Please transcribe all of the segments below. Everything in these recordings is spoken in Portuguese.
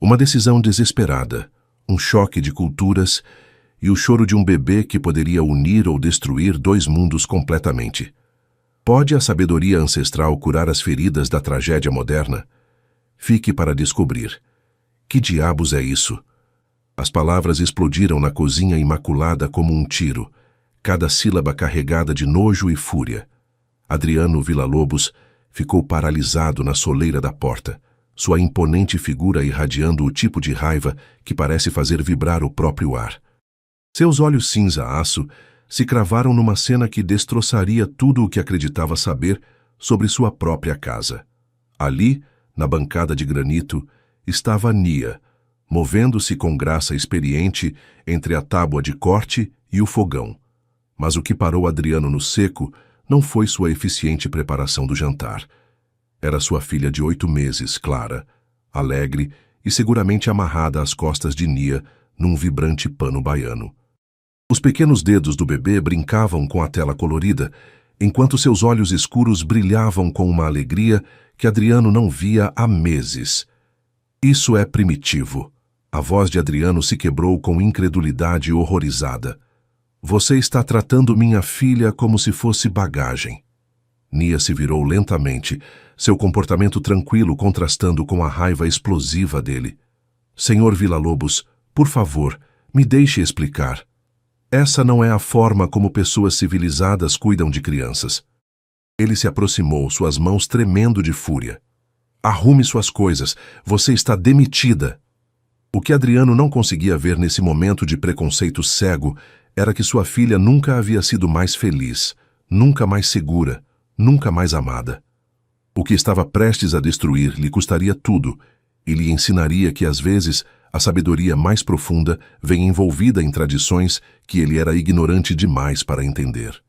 Uma decisão desesperada, um choque de culturas e o choro de um bebê que poderia unir ou destruir dois mundos completamente. Pode a sabedoria ancestral curar as feridas da tragédia moderna? Fique para descobrir. Que diabos é isso? As palavras explodiram na cozinha imaculada como um tiro, cada sílaba carregada de nojo e fúria. Adriano Villa-Lobos ficou paralisado na soleira da porta, sua imponente figura irradiando o tipo de raiva que parece fazer vibrar o próprio ar. Seus olhos cinza-aço se cravaram numa cena que destroçaria tudo o que acreditava saber sobre sua própria casa. Ali, na bancada de granito, estava Nia, movendo-se com graça experiente entre a tábua de corte e o fogão. Mas o que parou Adriano no seco não foi sua eficiente preparação do jantar. Era sua filha de 8 meses, Clara, alegre e seguramente amarrada às costas de Nia num vibrante pano baiano. Os pequenos dedos do bebê brincavam com a tela colorida, enquanto seus olhos escuros brilhavam com uma alegria que Adriano não via há meses. Isso é primitivo. A voz de Adriano se quebrou com incredulidade horrorizada. Você está tratando minha filha como se fosse bagagem. Nia se virou lentamente, seu comportamento tranquilo contrastando com a raiva explosiva dele. Senhor Villa-Lobos, por favor, me deixe explicar. Essa não é a forma como pessoas civilizadas cuidam de crianças. Ele se aproximou, suas mãos tremendo de fúria. Arrume suas coisas, você está demitida. O que Adriano não conseguia ver nesse momento de preconceito cego era que sua filha nunca havia sido mais feliz, nunca mais segura, nunca mais amada. O que estava prestes a destruir lhe custaria tudo e lhe ensinaria que, às vezes, a sabedoria mais profunda vem envolvida em tradições que ele era ignorante demais para entender.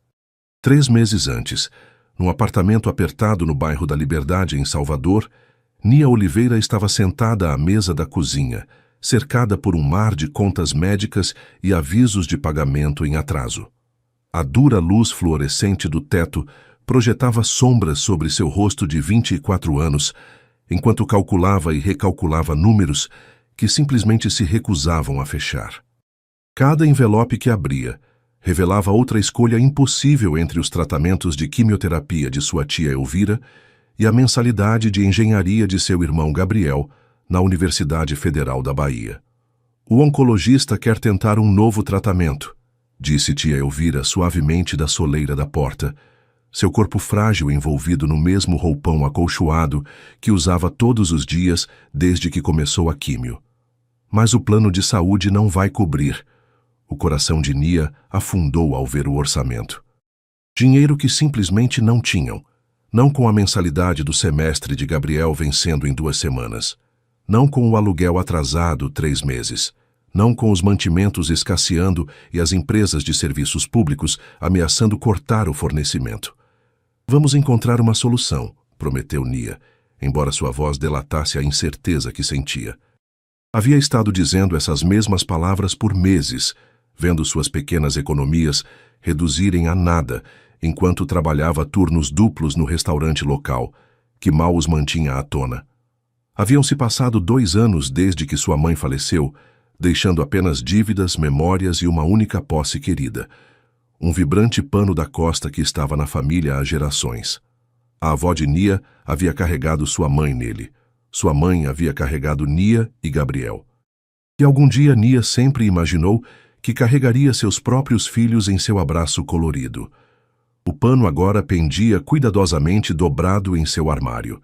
3 meses antes, num apartamento apertado no bairro da Liberdade, em Salvador, Nia Oliveira estava sentada à mesa da cozinha, cercada por um mar de contas médicas e avisos de pagamento em atraso. A dura luz fluorescente do teto projetava sombras sobre seu rosto de 24 anos, enquanto calculava e recalculava números que simplesmente se recusavam a fechar. Cada envelope que abria revelava outra escolha impossível entre os tratamentos de quimioterapia de sua tia Elvira e a mensalidade de engenharia de seu irmão Gabriel na Universidade Federal da Bahia. O oncologista quer tentar um novo tratamento, disse tia Elvira suavemente da soleira da porta, seu corpo frágil envolvido no mesmo roupão acolchoado que usava todos os dias desde que começou a químio. Mas o plano de saúde não vai cobrir. O coração de Nia afundou ao ver o orçamento. Dinheiro que simplesmente não tinham, não com a mensalidade do semestre de Gabriel vencendo em 2 semanas, não com o aluguel atrasado 3 meses, não com os mantimentos escasseando e as empresas de serviços públicos ameaçando cortar o fornecimento. Vamos encontrar uma solução, prometeu Nia, embora sua voz delatasse a incerteza que sentia. Havia estado dizendo essas mesmas palavras por meses, vendo suas pequenas economias reduzirem a nada enquanto trabalhava turnos duplos no restaurante local, que mal os mantinha à tona. Haviam-se passado 2 anos desde que sua mãe faleceu, deixando apenas dívidas, memórias e uma única posse querida, um vibrante pano da costa que estava na família há gerações. A avó de Nia havia carregado sua mãe nele. Sua mãe havia carregado Nia e Gabriel. E algum dia Nia sempre imaginou que carregaria seus próprios filhos em seu abraço colorido. O pano agora pendia cuidadosamente dobrado em seu armário.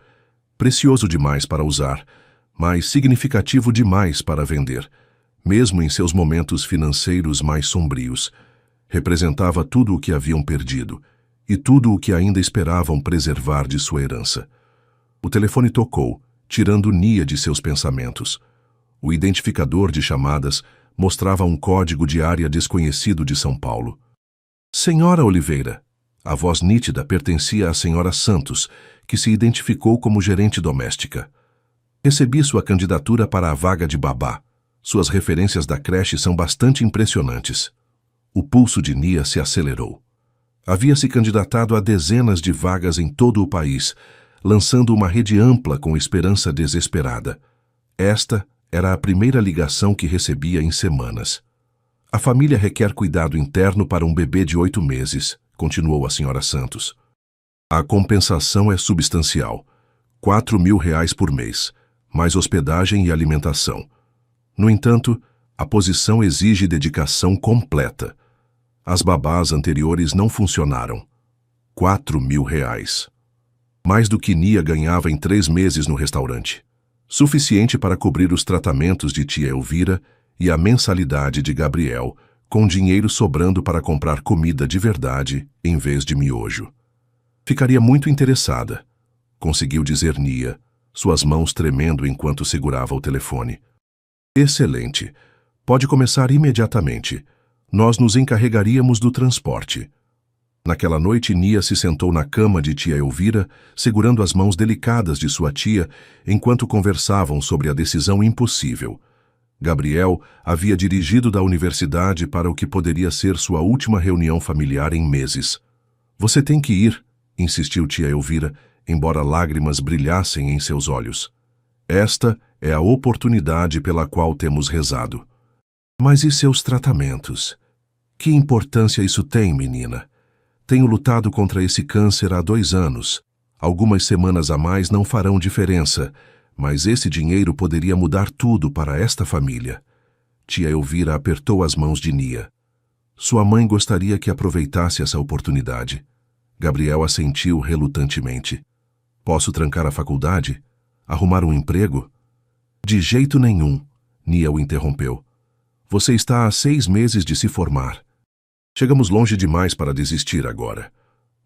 Precioso demais para usar, mas significativo demais para vender, mesmo em seus momentos financeiros mais sombrios. Representava tudo o que haviam perdido e tudo o que ainda esperavam preservar de sua herança. O telefone tocou, tirando Nia de seus pensamentos. O identificador de chamadas mostrava um código de área desconhecido de São Paulo. Senhora Oliveira. A voz nítida pertencia à senhora Santos, que se identificou como gerente doméstica. Recebi sua candidatura para a vaga de babá. Suas referências da creche são bastante impressionantes. O pulso de Nia se acelerou. Havia se candidatado a dezenas de vagas em todo o país, lançando uma rede ampla com esperança desesperada. Esta Era a primeira ligação que recebia em semanas. A família requer cuidado interno para um bebê de 8 meses, continuou a senhora Santos. A compensação é substancial. R$ 4.000 por mês, mais hospedagem e alimentação. No entanto, a posição exige dedicação completa. As babás anteriores não funcionaram. R$ 4.000. Mais do que Nia ganhava em 3 meses no restaurante. Suficiente para cobrir os tratamentos de tia Elvira e a mensalidade de Gabriel, com dinheiro sobrando para comprar comida de verdade em vez de miojo. Ficaria muito interessada, conseguiu dizer Nia, suas mãos tremendo enquanto segurava o telefone. Excelente. Pode começar imediatamente. Nós nos encarregaríamos do transporte. Naquela noite, Nia se sentou na cama de tia Elvira, segurando as mãos delicadas de sua tia, enquanto conversavam sobre a decisão impossível. Gabriel havia dirigido da universidade para o que poderia ser sua última reunião familiar em meses. Você tem que ir, insistiu tia Elvira, embora lágrimas brilhassem em seus olhos. Esta é a oportunidade pela qual temos rezado. Mas e seus tratamentos? Que importância isso tem, menina? Tenho lutado contra esse câncer há 2 anos. Algumas semanas a mais não farão diferença, mas esse dinheiro poderia mudar tudo para esta família. Tia Elvira apertou as mãos de Nia. Sua mãe gostaria que aproveitasse essa oportunidade. Gabriel assentiu relutantemente. Posso trancar a faculdade? Arrumar um emprego? De jeito nenhum, Nia o interrompeu. Você está há 6 meses de se formar. Chegamos longe demais para desistir agora.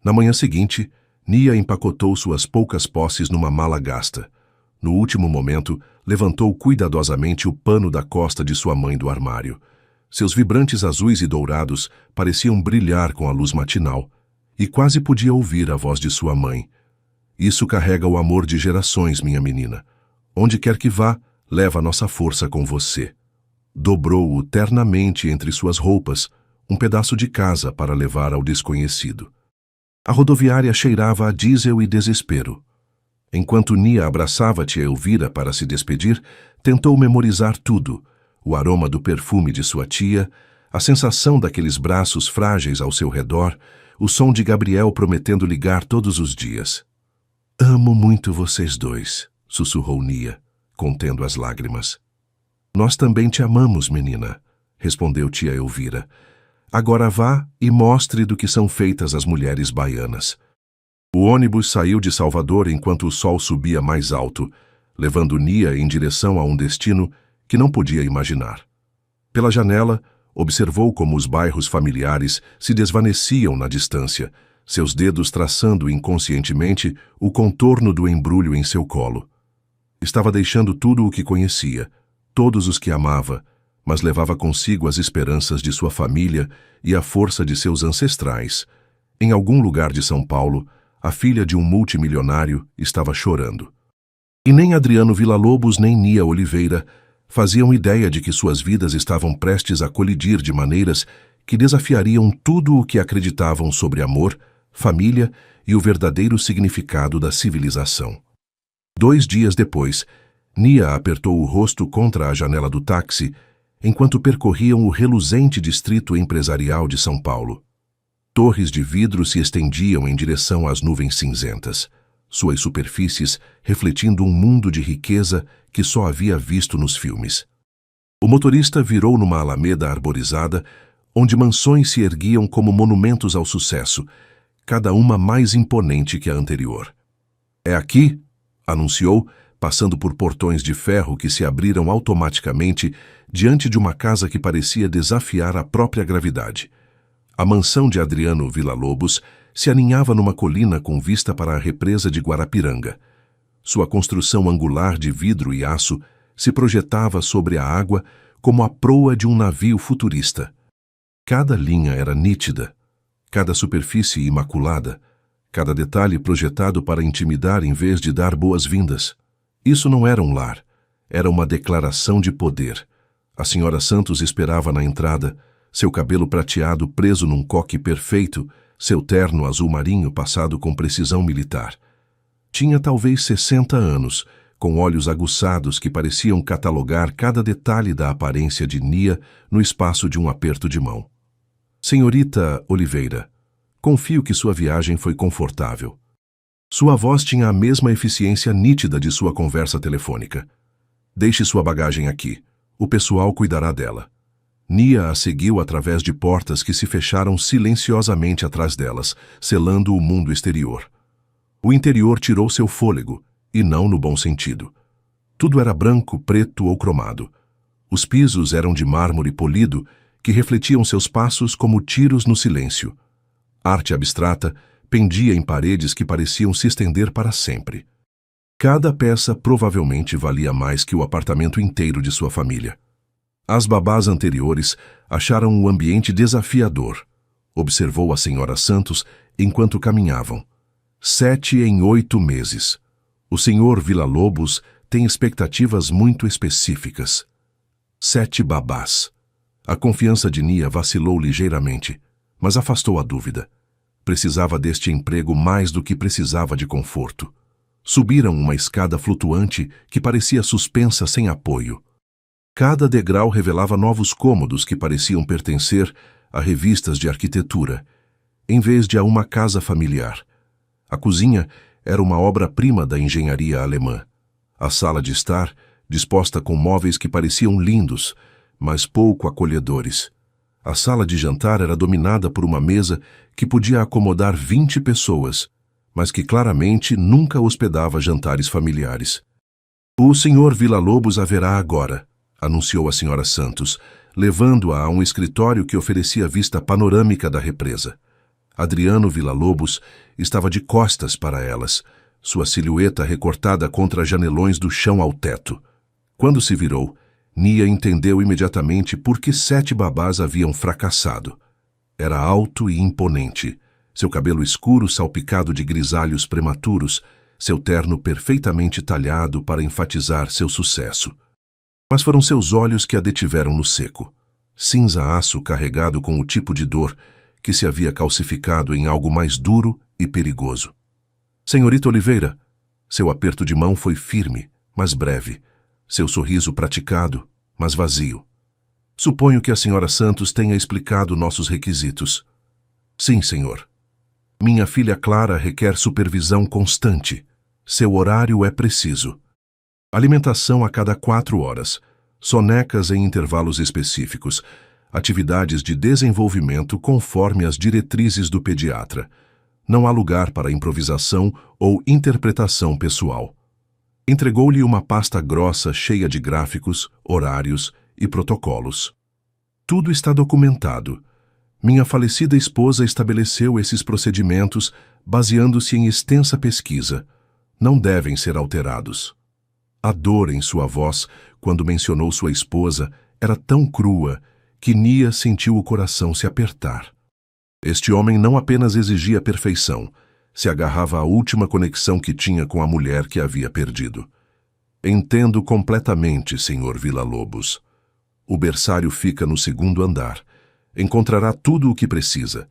Na manhã seguinte, Nia empacotou suas poucas posses numa mala gasta. No último momento, levantou cuidadosamente o pano da costa de sua mãe do armário. Seus vibrantes azuis e dourados pareciam brilhar com a luz matinal, e quase podia ouvir a voz de sua mãe. Isso carrega o amor de gerações, minha menina. Onde quer que vá, leva nossa força com você. Dobrou-o ternamente entre suas roupas, um pedaço de casa para levar ao desconhecido. A rodoviária cheirava a diesel e desespero. Enquanto Nia abraçava tia Elvira para se despedir, tentou memorizar tudo: o aroma do perfume de sua tia, a sensação daqueles braços frágeis ao seu redor, o som de Gabriel prometendo ligar todos os dias. Amo muito vocês dois, sussurrou Nia, contendo as lágrimas. Nós também te amamos, menina, respondeu tia Elvira. Agora vá e mostre do que são feitas as mulheres baianas. O ônibus saiu de Salvador enquanto o sol subia mais alto, levando Nia em direção a um destino que não podia imaginar. Pela janela, observou como os bairros familiares se desvaneciam na distância, seus dedos traçando inconscientemente o contorno do embrulho em seu colo. Estava deixando tudo o que conhecia, todos os que amava, mas levava consigo as esperanças de sua família e a força de seus ancestrais. Em algum lugar de São Paulo, a filha de um multimilionário estava chorando. E nem Adriano Villa-Lobos nem Nia Oliveira faziam ideia de que suas vidas estavam prestes a colidir de maneiras que desafiariam tudo o que acreditavam sobre amor, família e o verdadeiro significado da civilização. 2 dias depois, Nia apertou o rosto contra a janela do táxi enquanto percorriam o reluzente distrito empresarial de São Paulo. Torres de vidro se estendiam em direção às nuvens cinzentas, suas superfícies refletindo um mundo de riqueza que só havia visto nos filmes. O motorista virou numa alameda arborizada, onde mansões se erguiam como monumentos ao sucesso, cada uma mais imponente que a anterior. É aqui, anunciou, passando por portões de ferro que se abriram automaticamente diante de uma casa que parecia desafiar a própria gravidade. A mansão de Adriano Villa-Lobos se aninhava numa colina com vista para a represa de Guarapiranga. Sua construção angular de vidro e aço se projetava sobre a água como a proa de um navio futurista. Cada linha era nítida, cada superfície imaculada, cada detalhe projetado para intimidar em vez de dar boas-vindas. Isso não era um lar, era uma declaração de poder. A senhora Santos esperava na entrada, seu cabelo prateado preso num coque perfeito, seu terno azul marinho passado com precisão militar. Tinha talvez 60 anos, com olhos aguçados que pareciam catalogar cada detalhe da aparência de Nia no espaço de um aperto de mão. Senhorita Oliveira, confio que sua viagem foi confortável. Sua voz tinha a mesma eficiência nítida de sua conversa telefônica. Deixe sua bagagem aqui. O pessoal cuidará dela. Nia a seguiu através de portas que se fecharam silenciosamente atrás delas, selando o mundo exterior. O interior tirou seu fôlego, e não no bom sentido. Tudo era branco, preto ou cromado. Os pisos eram de mármore polido, que refletiam seus passos como tiros no silêncio. Arte abstrata pendia em paredes que pareciam se estender para sempre. Cada peça provavelmente valia mais que o apartamento inteiro de sua família. As babás anteriores acharam o ambiente desafiador. Observou a senhora Santos enquanto caminhavam. 7 em 8 meses. O senhor Villa-Lobos tem expectativas muito específicas. 7 babás. A confiança de Nia vacilou ligeiramente, mas afastou a dúvida. Precisava deste emprego mais do que precisava de conforto. Subiram uma escada flutuante que parecia suspensa sem apoio. Cada degrau revelava novos cômodos que pareciam pertencer a revistas de arquitetura, em vez de a uma casa familiar. A cozinha era uma obra-prima da engenharia alemã. A sala de estar, disposta com móveis que pareciam lindos, mas pouco acolhedores. A sala de jantar era dominada por uma mesa que podia acomodar 20 pessoas, mas que claramente nunca hospedava jantares familiares. O senhor Villa-Lobos haverá agora, anunciou a senhora Santos, levando-a a um escritório que oferecia vista panorâmica da represa. Adriano Villa-Lobos estava de costas para elas, sua silhueta recortada contra janelões do chão ao teto. Quando se virou, Nia entendeu imediatamente por que 7 babás haviam fracassado. Era alto e imponente, seu cabelo escuro salpicado de grisalhos prematuros, seu terno perfeitamente talhado para enfatizar seu sucesso. Mas foram seus olhos que a detiveram no seco. Cinza aço carregado com o tipo de dor que se havia calcificado em algo mais duro e perigoso. Senhorita Oliveira, seu aperto de mão foi firme, mas breve. Seu sorriso praticado, mas vazio. Suponho que a senhora Santos tenha explicado nossos requisitos. Sim, senhor. Minha filha Clara requer supervisão constante. Seu horário é preciso. Alimentação a cada 4 horas, sonecas em intervalos específicos, atividades de desenvolvimento conforme as diretrizes do pediatra. Não há lugar para improvisação ou interpretação pessoal. Entregou-lhe uma pasta grossa cheia de gráficos, horários e protocolos. Tudo está documentado. Minha falecida esposa estabeleceu esses procedimentos baseando-se em extensa pesquisa. Não devem ser alterados. A dor em sua voz, quando mencionou sua esposa, era tão crua que Nia sentiu o coração se apertar. Este homem não apenas exigia perfeição, se agarrava à última conexão que tinha com a mulher que havia perdido. Entendo completamente, senhor Villa-Lobos. O berçário fica no 2º andar. Encontrará tudo o que precisa.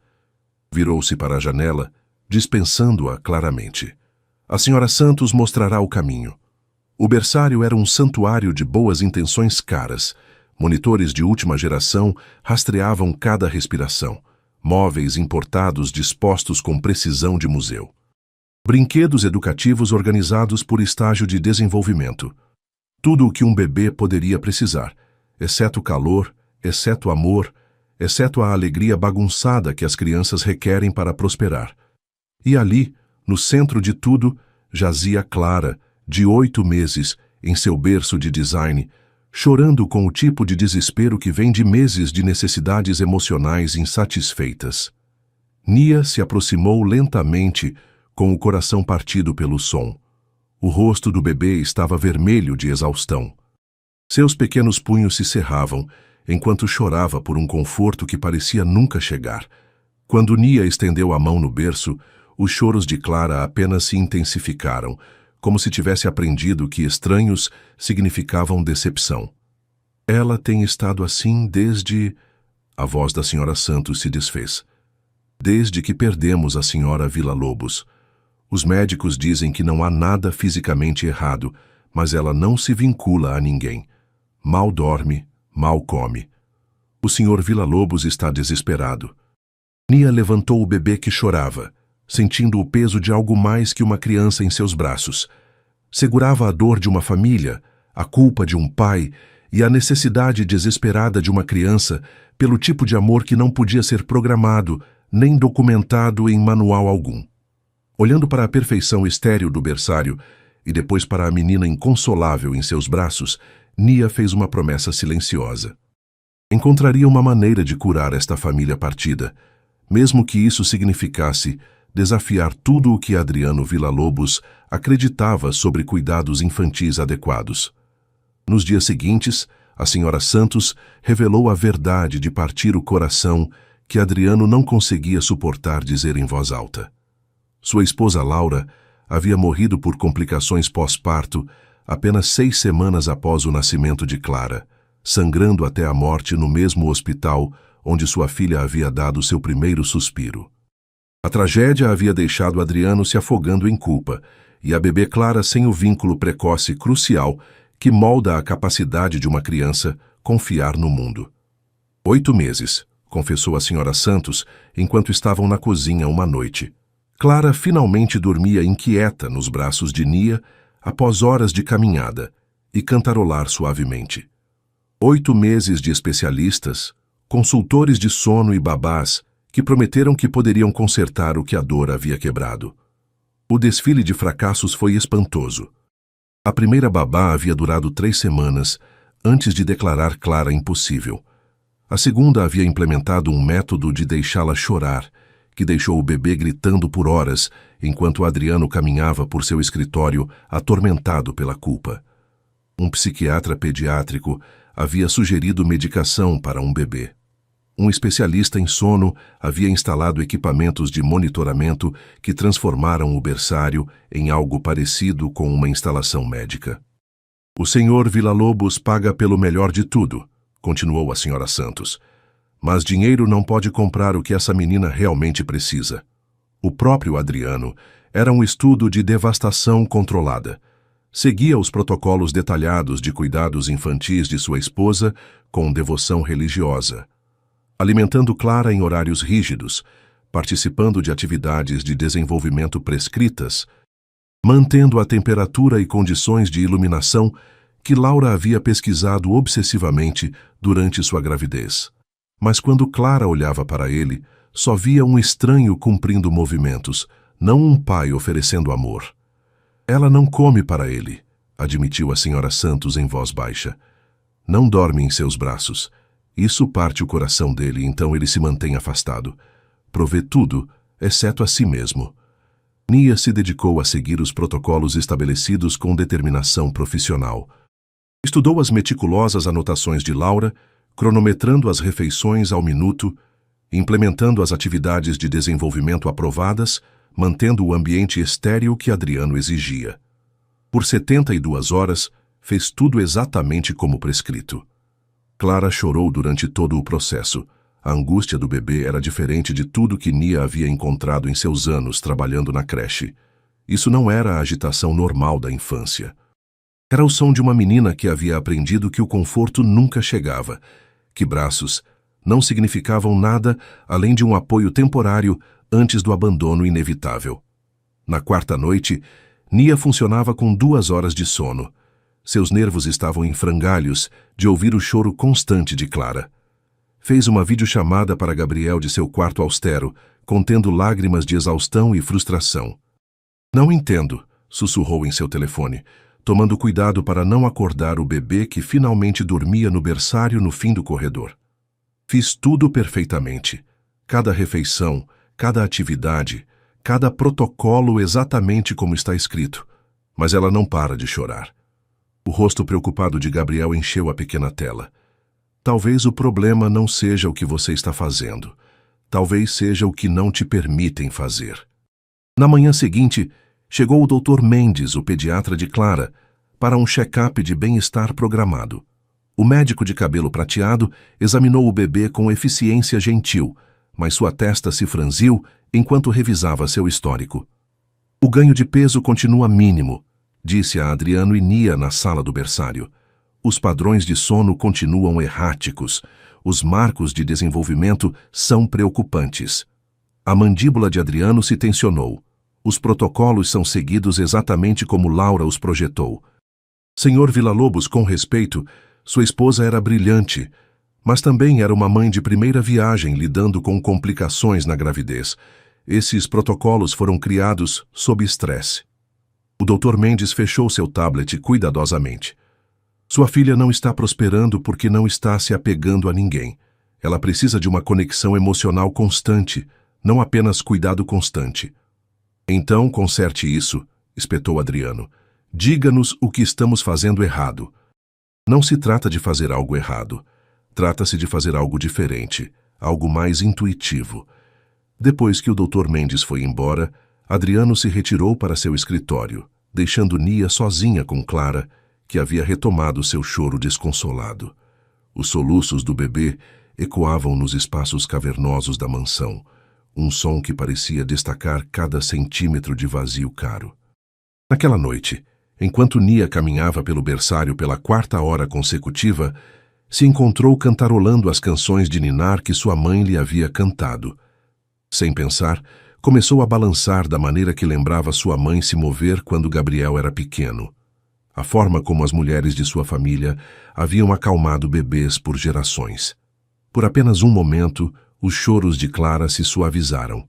Virou-se para a janela, dispensando-a claramente. A senhora Santos mostrará o caminho. O berçário era um santuário de boas intenções caras. Monitores de última geração rastreavam cada respiração. Móveis importados dispostos com precisão de museu. Brinquedos educativos organizados por estágio de desenvolvimento. Tudo o que um bebê poderia precisar, exceto calor, exceto amor, exceto a alegria bagunçada que as crianças requerem para prosperar. E ali, no centro de tudo, jazia Clara, de 8 meses, em seu berço de design, chorando com o tipo de desespero que vem de meses de necessidades emocionais insatisfeitas. Nia se aproximou lentamente, com o coração partido pelo som. O rosto do bebê estava vermelho de exaustão. Seus pequenos punhos se cerravam, enquanto chorava por um conforto que parecia nunca chegar. Quando Nia estendeu a mão no berço, os choros de Clara apenas se intensificaram, como se tivesse aprendido que estranhos significavam decepção. Ela tem estado assim desde... A voz da senhora Santos se desfez. Desde que perdemos a senhora Villa-Lobos. Os médicos dizem que não há nada fisicamente errado, mas ela não se vincula a ninguém. Mal dorme, mal come. O Sr. Villa-Lobos está desesperado. Nia levantou o bebê que chorava, sentindo o peso de algo mais que uma criança em seus braços. Segurava a dor de uma família, a culpa de um pai e a necessidade desesperada de uma criança pelo tipo de amor que não podia ser programado nem documentado em manual algum. Olhando para a perfeição estéril do berçário e depois para a menina inconsolável em seus braços, Nia fez uma promessa silenciosa. Encontraria uma maneira de curar esta família partida, mesmo que isso significasse desafiar tudo o que Adriano Villa-Lobos acreditava sobre cuidados infantis adequados. Nos dias seguintes, a senhora Santos revelou a verdade de partir o coração que Adriano não conseguia suportar dizer em voz alta. Sua esposa Laura havia morrido por complicações pós-parto apenas 6 semanas após o nascimento de Clara, sangrando até a morte no mesmo hospital onde sua filha havia dado seu primeiro suspiro. A tragédia havia deixado Adriano se afogando em culpa e a bebê Clara sem o vínculo precoce crucial que molda a capacidade de uma criança confiar no mundo. 8 meses, confessou a senhora Santos enquanto estavam na cozinha uma noite. Clara finalmente dormia inquieta nos braços de Nia após horas de caminhada e cantarolar suavemente. 8 meses de especialistas, consultores de sono e babás que prometeram que poderiam consertar o que a dor havia quebrado. O desfile de fracassos foi espantoso. A primeira babá havia durado 3 semanas antes de declarar Clara impossível. A segunda havia implementado um método de deixá-la chorar, que deixou o bebê gritando por horas enquanto Adriano caminhava por seu escritório atormentado pela culpa. Um psiquiatra pediátrico havia sugerido medicação para um bebê. Um especialista em sono havia instalado equipamentos de monitoramento que transformaram o berçário em algo parecido com uma instalação médica. O senhor Villa-Lobos paga pelo melhor de tudo, continuou a senhora Santos. Mas dinheiro não pode comprar o que essa menina realmente precisa. O próprio Adriano era um estudo de devastação controlada. Seguia os protocolos detalhados de cuidados infantis de sua esposa com devoção religiosa, alimentando Clara em horários rígidos, participando de atividades de desenvolvimento prescritas, mantendo a temperatura e condições de iluminação que Laura havia pesquisado obsessivamente durante sua gravidez. Mas quando Clara olhava para ele, só via um estranho cumprindo movimentos, não um pai oferecendo amor. Ela não come para ele, admitiu a senhora Santos em voz baixa. Não dorme em seus braços. Isso parte o coração dele, então ele se mantém afastado. Provê tudo, exceto a si mesmo. Nia se dedicou a seguir os protocolos estabelecidos com determinação profissional. Estudou as meticulosas anotações de Laura, cronometrando as refeições ao minuto, implementando as atividades de desenvolvimento aprovadas, mantendo o ambiente estéril que Adriano exigia. Por 72 horas, fez tudo exatamente como prescrito. Clara chorou durante todo o processo. A angústia do bebê era diferente de tudo que Nia havia encontrado em seus anos trabalhando na creche. Isso não era a agitação normal da infância. Era o som de uma menina que havia aprendido que o conforto nunca chegava, que braços não significavam nada além de um apoio temporário antes do abandono inevitável. Na 4ª noite, Nia funcionava com 2 horas de sono. Seus nervos estavam em frangalhos de ouvir o choro constante de Clara. Fez uma videochamada para Gabriel de seu quarto austero, contendo lágrimas de exaustão e frustração. Não entendo, sussurrou em seu telefone, tomando cuidado para não acordar o bebê que finalmente dormia no berçário no fim do corredor. Fiz tudo perfeitamente. Cada refeição, cada atividade, cada protocolo exatamente como está escrito. Mas ela não para de chorar. O rosto preocupado de Gabriel encheu a pequena tela. Talvez o problema não seja o que você está fazendo. Talvez seja o que não te permitem fazer. Na manhã seguinte, chegou o Dr. Mendes, o pediatra de Clara, para um check-up de bem-estar programado. O médico de cabelo prateado examinou o bebê com eficiência gentil, mas sua testa se franziu enquanto revisava seu histórico. O ganho de peso continua mínimo, disse a Adriano e Nia na sala do berçário. Os padrões de sono continuam erráticos. Os marcos de desenvolvimento são preocupantes. A mandíbula de Adriano se tensionou. Os protocolos são seguidos exatamente como Laura os projetou. Senhor Villa-Lobos, com respeito, sua esposa era brilhante, mas também era uma mãe de primeira viagem lidando com complicações na gravidez. Esses protocolos foram criados sob estresse. O Dr. Mendes fechou seu tablet cuidadosamente. Sua filha não está prosperando porque não está se apegando a ninguém. Ela precisa de uma conexão emocional constante, não apenas cuidado constante. Então, conserte isso, espetou Adriano. Diga-nos o que estamos fazendo errado. Não se trata de fazer algo errado. Trata-se de fazer algo diferente, algo mais intuitivo. Depois que o Dr. Mendes foi embora, Adriano se retirou para seu escritório, deixando Nia sozinha com Clara, que havia retomado seu choro desconsolado. Os soluços do bebê ecoavam nos espaços cavernosos da mansão, um som que parecia destacar cada centímetro de vazio caro. Naquela noite, enquanto Nia caminhava pelo berçário pela 4ª hora consecutiva, se encontrou cantarolando as canções de ninar que sua mãe lhe havia cantado. Sem pensar, começou a balançar da maneira que lembrava sua mãe se mover quando Gabriel era pequeno. A forma como as mulheres de sua família haviam acalmado bebês por gerações. Por apenas um momento, os choros de Clara se suavizaram.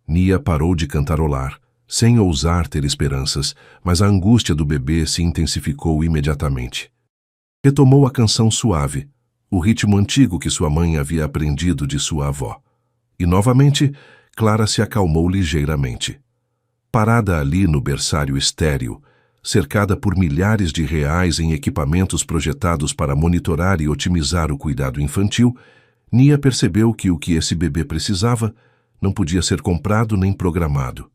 Nia parou de cantarolar, sem ousar ter esperanças, mas a angústia do bebê se intensificou imediatamente. Retomou a canção suave, o ritmo antigo que sua mãe havia aprendido de sua avó. E novamente, Clara se acalmou ligeiramente. Parada ali no berçário estéril, cercada por milhares de reais em equipamentos projetados para monitorar e otimizar o cuidado infantil, Nia percebeu que o que esse bebê precisava não podia ser comprado nem programado.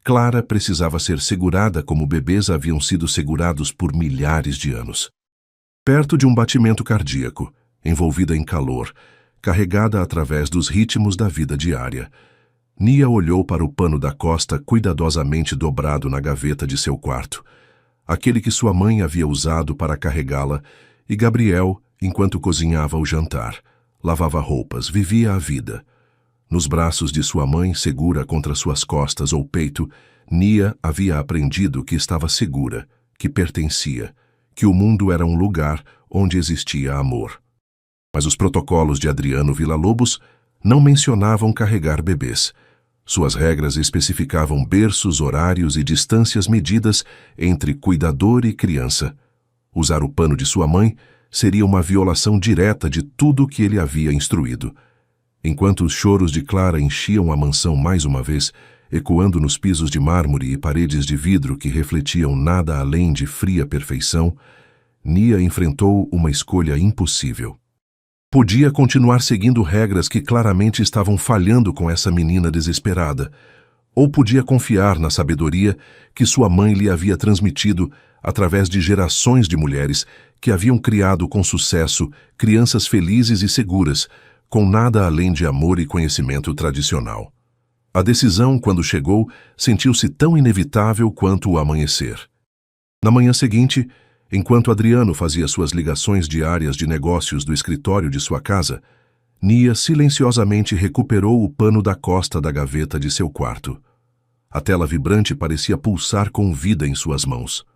Clara precisava ser segurada como bebês haviam sido segurados por milhares de anos. Perto de um batimento cardíaco, envolvida em calor, carregada através dos ritmos da vida diária, Nia olhou para o pano da costa cuidadosamente dobrado na gaveta de seu quarto, aquele que sua mãe havia usado para carregá-la, e Gabriel, enquanto cozinhava o jantar, lavava roupas, vivia a vida. Nos braços de sua mãe, segura contra suas costas ou peito, Nia havia aprendido que estava segura, que pertencia, que o mundo era um lugar onde existia amor. Mas os protocolos de Adriano Villa-Lobos não mencionavam carregar bebês. Suas regras especificavam berços, horários e distâncias medidas entre cuidador e criança. Usar o pano de sua mãe seria uma violação direta de tudo o que ele havia instruído. Enquanto os choros de Clara enchiam a mansão mais uma vez, ecoando nos pisos de mármore e paredes de vidro que refletiam nada além de fria perfeição, Nia enfrentou uma escolha impossível. Podia continuar seguindo regras que claramente estavam falhando com essa menina desesperada, ou podia confiar na sabedoria que sua mãe lhe havia transmitido através de gerações de mulheres que haviam criado com sucesso crianças felizes e seguras, com nada além de amor e conhecimento tradicional. A decisão, quando chegou, sentiu-se tão inevitável quanto o amanhecer. Na manhã seguinte, enquanto Adriano fazia suas ligações diárias de negócios do escritório de sua casa, Nia silenciosamente recuperou o pano da costa da gaveta de seu quarto. A tela vibrante parecia pulsar com vida em suas mãos.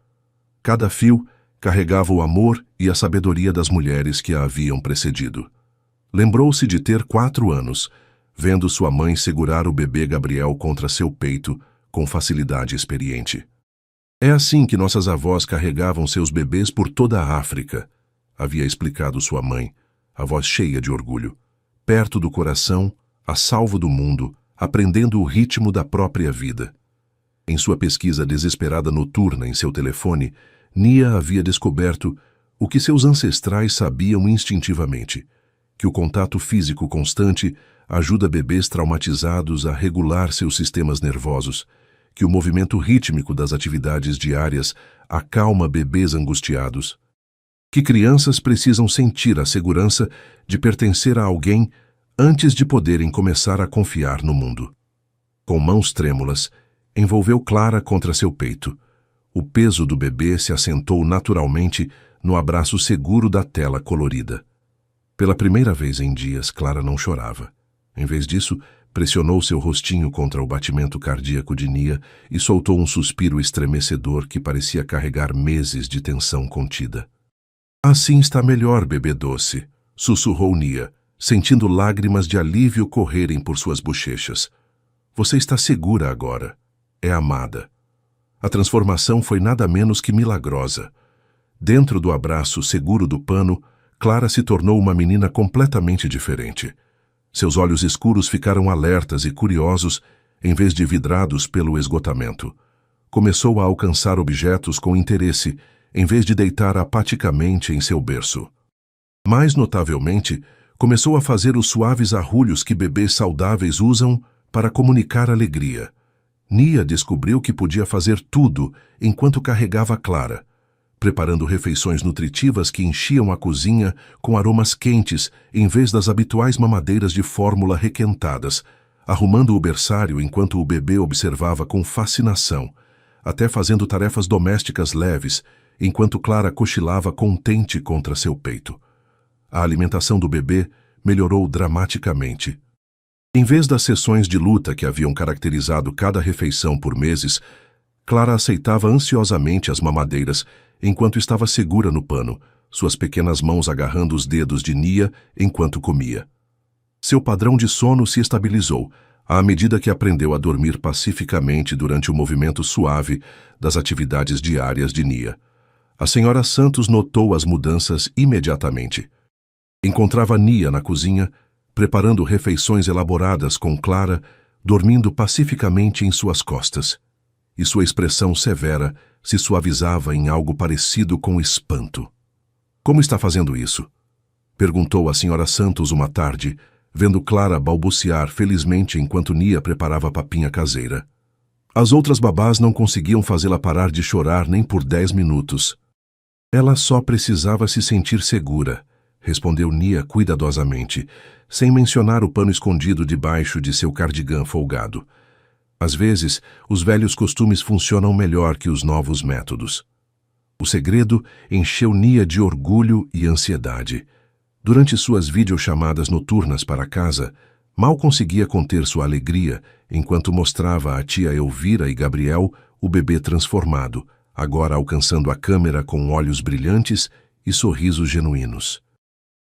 Cada fio carregava o amor e a sabedoria das mulheres que a haviam precedido. Lembrou-se de ter 4 anos, vendo sua mãe segurar o bebê Gabriel contra seu peito com facilidade experiente. É assim que nossas avós carregavam seus bebês por toda a África, havia explicado sua mãe, a voz cheia de orgulho. Perto do coração, a salvo do mundo, aprendendo o ritmo da própria vida. Em sua pesquisa desesperada noturna em seu telefone, Nia havia descoberto o que seus ancestrais sabiam instintivamente, que o contato físico constante ajuda bebês traumatizados a regular seus sistemas nervosos, que o movimento rítmico das atividades diárias acalma bebês angustiados, que crianças precisam sentir a segurança de pertencer a alguém antes de poderem começar a confiar no mundo. Com mãos trêmulas, envolveu Clara contra seu peito, O peso do bebê se assentou naturalmente no abraço seguro da tela colorida. Pela primeira vez em dias, Clara não chorava. Em vez disso, pressionou seu rostinho contra o batimento cardíaco de Nia e soltou um suspiro estremecedor que parecia carregar meses de tensão contida. Assim está melhor, bebê doce, sussurrou Nia, sentindo lágrimas de alívio correrem por suas bochechas. Você está segura agora. É amada. A transformação foi nada menos que milagrosa. Dentro do abraço seguro do pano, Clara se tornou uma menina completamente diferente. Seus olhos escuros ficaram alertas e curiosos, em vez de vidrados pelo esgotamento. Começou a alcançar objetos com interesse, em vez de deitar apaticamente em seu berço. Mais notavelmente, começou a fazer os suaves arrulhos que bebês saudáveis usam para comunicar alegria. Nia descobriu que podia fazer tudo enquanto carregava Clara, preparando refeições nutritivas que enchiam a cozinha com aromas quentes em vez das habituais mamadeiras de fórmula requentadas, arrumando o berçário enquanto o bebê observava com fascinação, até fazendo tarefas domésticas leves, enquanto Clara cochilava contente contra seu peito. A alimentação do bebê melhorou dramaticamente. Em vez das sessões de luta que haviam caracterizado cada refeição por meses, Clara aceitava ansiosamente as mamadeiras enquanto estava segura no pano, suas pequenas mãos agarrando os dedos de Nia enquanto comia. Seu padrão de sono se estabilizou, à medida que aprendeu a dormir pacificamente durante o movimento suave das atividades diárias de Nia. A senhora Santos notou as mudanças imediatamente. Encontrava Nia na cozinha, preparando refeições elaboradas com Clara, dormindo pacificamente em suas costas. E sua expressão severa se suavizava em algo parecido com espanto. Como está fazendo isso? Perguntou a senhora Santos uma tarde, vendo Clara balbuciar felizmente enquanto Nia preparava a papinha caseira. As outras babás não conseguiam fazê-la parar de chorar nem por 10 minutos. Ela só precisava se sentir segura, respondeu Nia cuidadosamente, sem mencionar o pano escondido debaixo de seu cardigã folgado. Às vezes, os velhos costumes funcionam melhor que os novos métodos. O segredo encheu Nia de orgulho e ansiedade. Durante suas videochamadas noturnas para casa, mal conseguia conter sua alegria enquanto mostrava à tia Elvira e Gabriel o bebê transformado, agora alcançando a câmera com olhos brilhantes e sorrisos genuínos.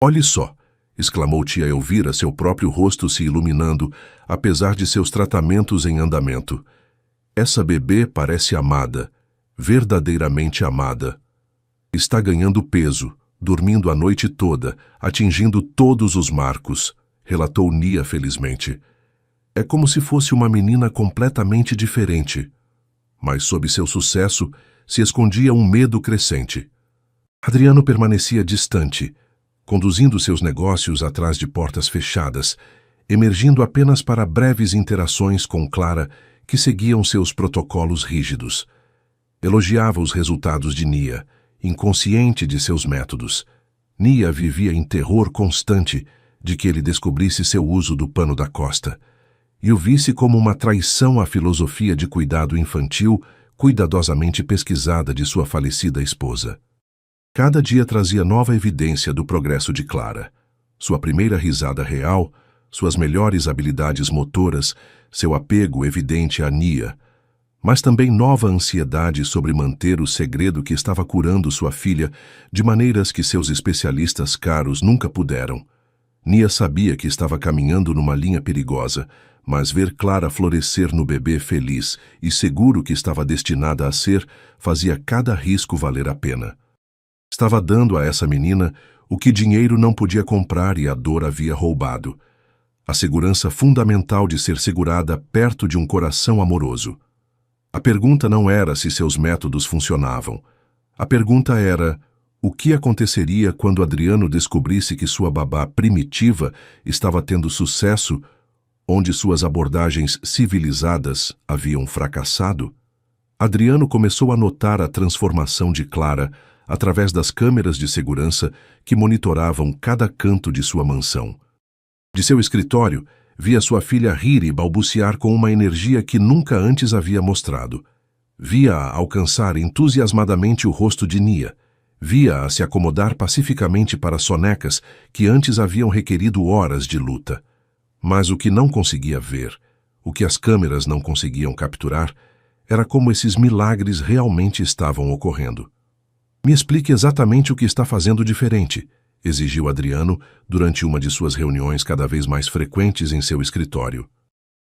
Olhe só! Exclamou tia Elvira, seu próprio rosto se iluminando, apesar de seus tratamentos em andamento. Essa bebê parece amada, verdadeiramente amada. Está ganhando peso, dormindo a noite toda, atingindo todos os marcos, relatou Nia felizmente. É como se fosse uma menina completamente diferente. Mas sob seu sucesso se escondia um medo crescente. Adriano permanecia distante, conduzindo seus negócios atrás de portas fechadas, emergindo apenas para breves interações com Clara, que seguiam seus protocolos rígidos. Elogiava os resultados de Nia, inconsciente de seus métodos. Nia vivia em terror constante de que ele descobrisse seu uso do pano da costa, e o visse como uma traição à filosofia de cuidado infantil cuidadosamente pesquisada de sua falecida esposa. Cada dia trazia nova evidência do progresso de Clara. Sua primeira risada real, suas melhores habilidades motoras, seu apego evidente a Nia, mas também nova ansiedade sobre manter o segredo que estava curando sua filha de maneiras que seus especialistas caros nunca puderam. Nia sabia que estava caminhando numa linha perigosa, mas ver Clara florescer no bebê feliz e seguro que estava destinada a ser fazia cada risco valer a pena. Estava dando a essa menina o que dinheiro não podia comprar e a dor havia roubado. A segurança fundamental de ser segurada perto de um coração amoroso. A pergunta não era se seus métodos funcionavam. A pergunta era: o que aconteceria quando Adriano descobrisse que sua babá primitiva estava tendo sucesso onde suas abordagens civilizadas haviam fracassado? Adriano começou a notar a transformação de Clara através das câmeras de segurança que monitoravam cada canto de sua mansão. De seu escritório, via sua filha rir e balbuciar com uma energia que nunca antes havia mostrado. Via-a alcançar entusiasmadamente o rosto de Nia. Via-a se acomodar pacificamente para sonecas que antes haviam requerido horas de luta. Mas o que não conseguia ver, o que as câmeras não conseguiam capturar, era como esses milagres realmente estavam ocorrendo. Me explique exatamente o que está fazendo diferente, exigiu Adriano durante uma de suas reuniões cada vez mais frequentes em seu escritório.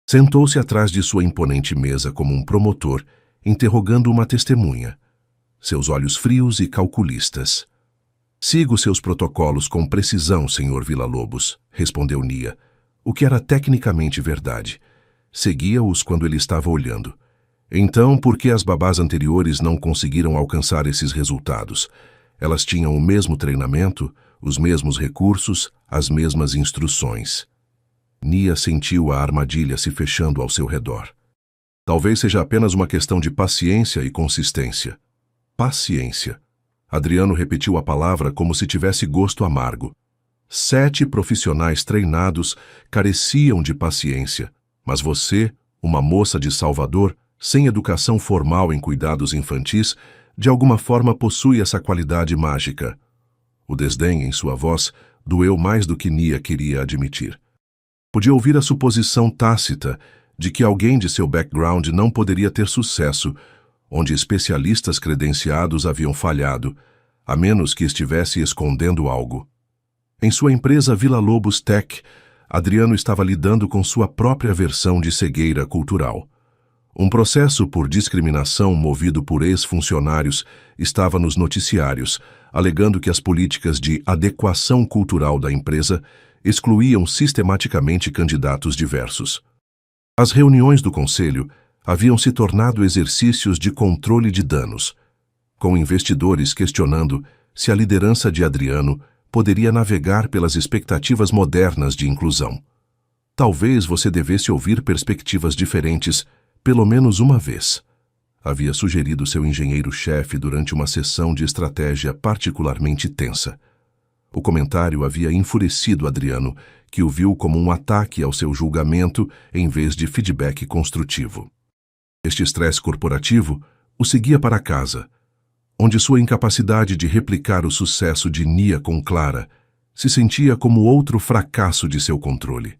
Sentou-se atrás de sua imponente mesa como um promotor, interrogando uma testemunha. Seus olhos frios e calculistas. Sigo seus protocolos com precisão, Sr. Villa-Lobos, respondeu Nia, o que era tecnicamente verdade. Seguia-os quando ele estava olhando. Então, por que as babás anteriores não conseguiram alcançar esses resultados? Elas tinham o mesmo treinamento, os mesmos recursos, as mesmas instruções. Nia sentiu a armadilha se fechando ao seu redor. Talvez seja apenas uma questão de paciência e consistência. Paciência. Adriano repetiu a palavra como se tivesse gosto amargo. 7 profissionais treinados careciam de paciência, mas você, uma moça de Salvador, sem educação formal em cuidados infantis, de alguma forma possui essa qualidade mágica. O desdém em sua voz doeu mais do que Nia queria admitir. Podia ouvir a suposição tácita de que alguém de seu background não poderia ter sucesso, onde especialistas credenciados haviam falhado, a menos que estivesse escondendo algo. Em sua empresa Villa-Lobos Tech, Adriano estava lidando com sua própria versão de cegueira cultural. Um processo por discriminação movido por ex-funcionários estava nos noticiários, alegando que as políticas de adequação cultural da empresa excluíam sistematicamente candidatos diversos. As reuniões do conselho haviam se tornado exercícios de controle de danos, com investidores questionando se a liderança de Adriano poderia navegar pelas expectativas modernas de inclusão. Talvez você devesse ouvir perspectivas diferentes, pelo menos uma vez, havia sugerido seu engenheiro-chefe durante uma sessão de estratégia particularmente tensa. O comentário havia enfurecido Adriano, que o viu como um ataque ao seu julgamento em vez de feedback construtivo. Este estresse corporativo o seguia para casa, onde sua incapacidade de replicar o sucesso de Nia com Clara se sentia como outro fracasso de seu controle.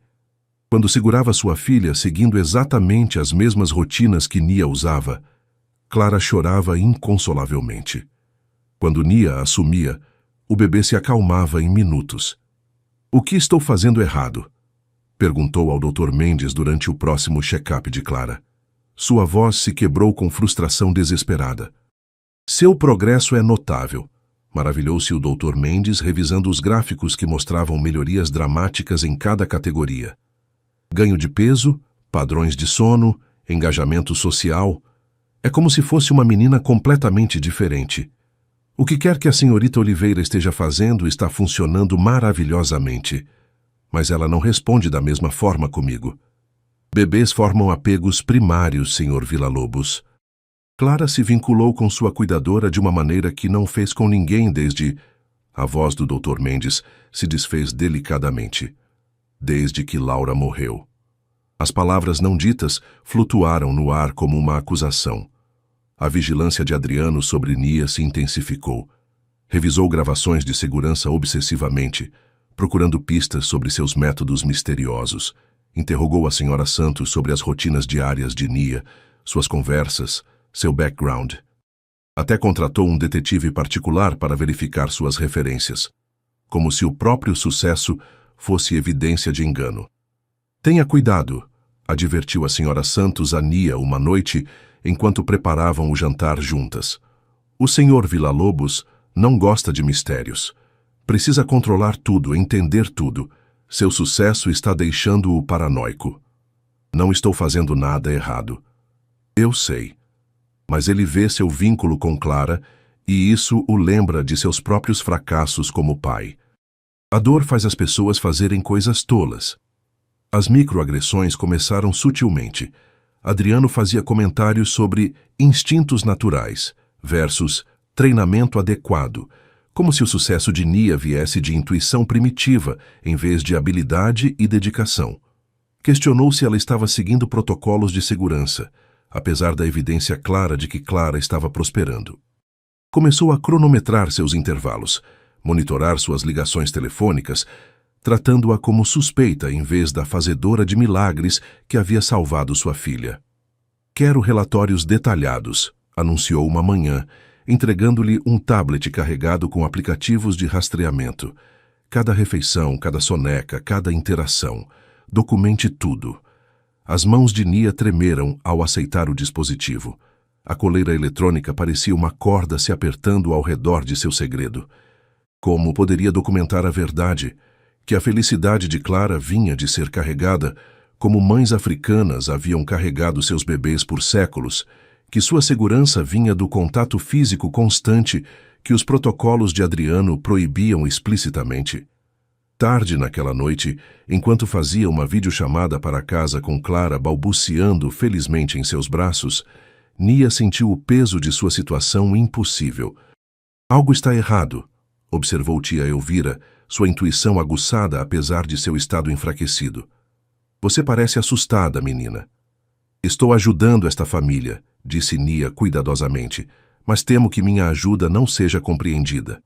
Quando segurava sua filha seguindo exatamente as mesmas rotinas que Nia usava, Clara chorava inconsolavelmente. Quando Nia assumia, o bebê se acalmava em minutos. "O que estou fazendo errado?" perguntou ao Dr. Mendes durante o próximo check-up de Clara. Sua voz se quebrou com frustração desesperada. "Seu progresso é notável", maravilhou-se o Dr. Mendes revisando os gráficos que mostravam melhorias dramáticas em cada categoria. Ganho de peso, padrões de sono, engajamento social. É como se fosse uma menina completamente diferente. O que quer que a senhorita Oliveira esteja fazendo está funcionando maravilhosamente. Mas ela não responde da mesma forma comigo. Bebês formam apegos primários, Sr. Villa-Lobos. Clara se vinculou com sua cuidadora de uma maneira que não fez com ninguém desde... A voz do Dr. Mendes se desfez delicadamente. Desde que Laura morreu. As palavras não ditas flutuaram no ar como uma acusação. A vigilância de Adriano sobre Nia se intensificou. Revisou gravações de segurança obsessivamente, procurando pistas sobre seus métodos misteriosos. Interrogou a Sra. Santos sobre as rotinas diárias de Nia, suas conversas, seu background. Até contratou um detetive particular para verificar suas referências, como se o próprio sucesso fosse evidência de engano. "Tenha cuidado", advertiu a Sra. Santos a Nia uma noite enquanto preparavam o jantar juntas. "O Sr. Villa-Lobos não gosta de mistérios. Precisa controlar tudo, entender tudo. Seu sucesso está deixando-o paranoico." "Não estou fazendo nada errado." "Eu sei." Mas ele vê seu vínculo com Clara e isso o lembra de seus próprios fracassos como pai. A dor faz as pessoas fazerem coisas tolas. As microagressões começaram sutilmente. Adriano fazia comentários sobre instintos naturais versus treinamento adequado, como se o sucesso de Nia viesse de intuição primitiva em vez de habilidade e dedicação. Questionou se ela estava seguindo protocolos de segurança, apesar da evidência clara de que Clara estava prosperando. Começou a cronometrar seus intervalos, monitorar suas ligações telefônicas, tratando-a como suspeita em vez da fazedora de milagres que havia salvado sua filha. Quero relatórios detalhados, anunciou uma manhã, entregando-lhe um tablet carregado com aplicativos de rastreamento. Cada refeição, cada soneca, cada interação. Documente tudo. As mãos de Nia tremeram ao aceitar o dispositivo. A coleira eletrônica parecia uma corda se apertando ao redor de seu segredo. Como poderia documentar a verdade? Que a felicidade de Clara vinha de ser carregada, como mães africanas haviam carregado seus bebês por séculos, que sua segurança vinha do contato físico constante que os protocolos de Adriano proibiam explicitamente. Tarde naquela noite, enquanto fazia uma videochamada para casa com Clara balbuciando felizmente em seus braços, Nia sentiu o peso de sua situação impossível. Algo está errado, observou tia Elvira, sua intuição aguçada apesar de seu estado enfraquecido. Você parece assustada, menina. Estou ajudando esta família, disse Nia cuidadosamente, mas temo que minha ajuda não seja compreendida.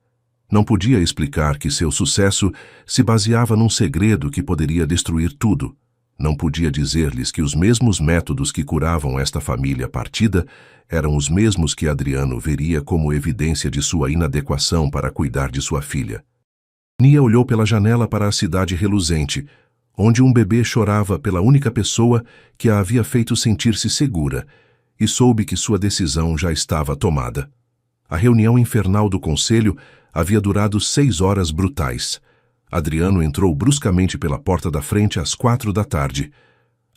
Não podia explicar que seu sucesso se baseava num segredo que poderia destruir tudo. Não podia dizer-lhes que os mesmos métodos que curavam esta família partida eram os mesmos que Adriano veria como evidência de sua inadequação para cuidar de sua filha. Nia olhou pela janela para a cidade reluzente, onde um bebê chorava pela única pessoa que a havia feito sentir-se segura, e soube que sua decisão já estava tomada. A reunião infernal do conselho havia durado 6 horas brutais. Adriano entrou bruscamente pela porta da frente às 4 da tarde,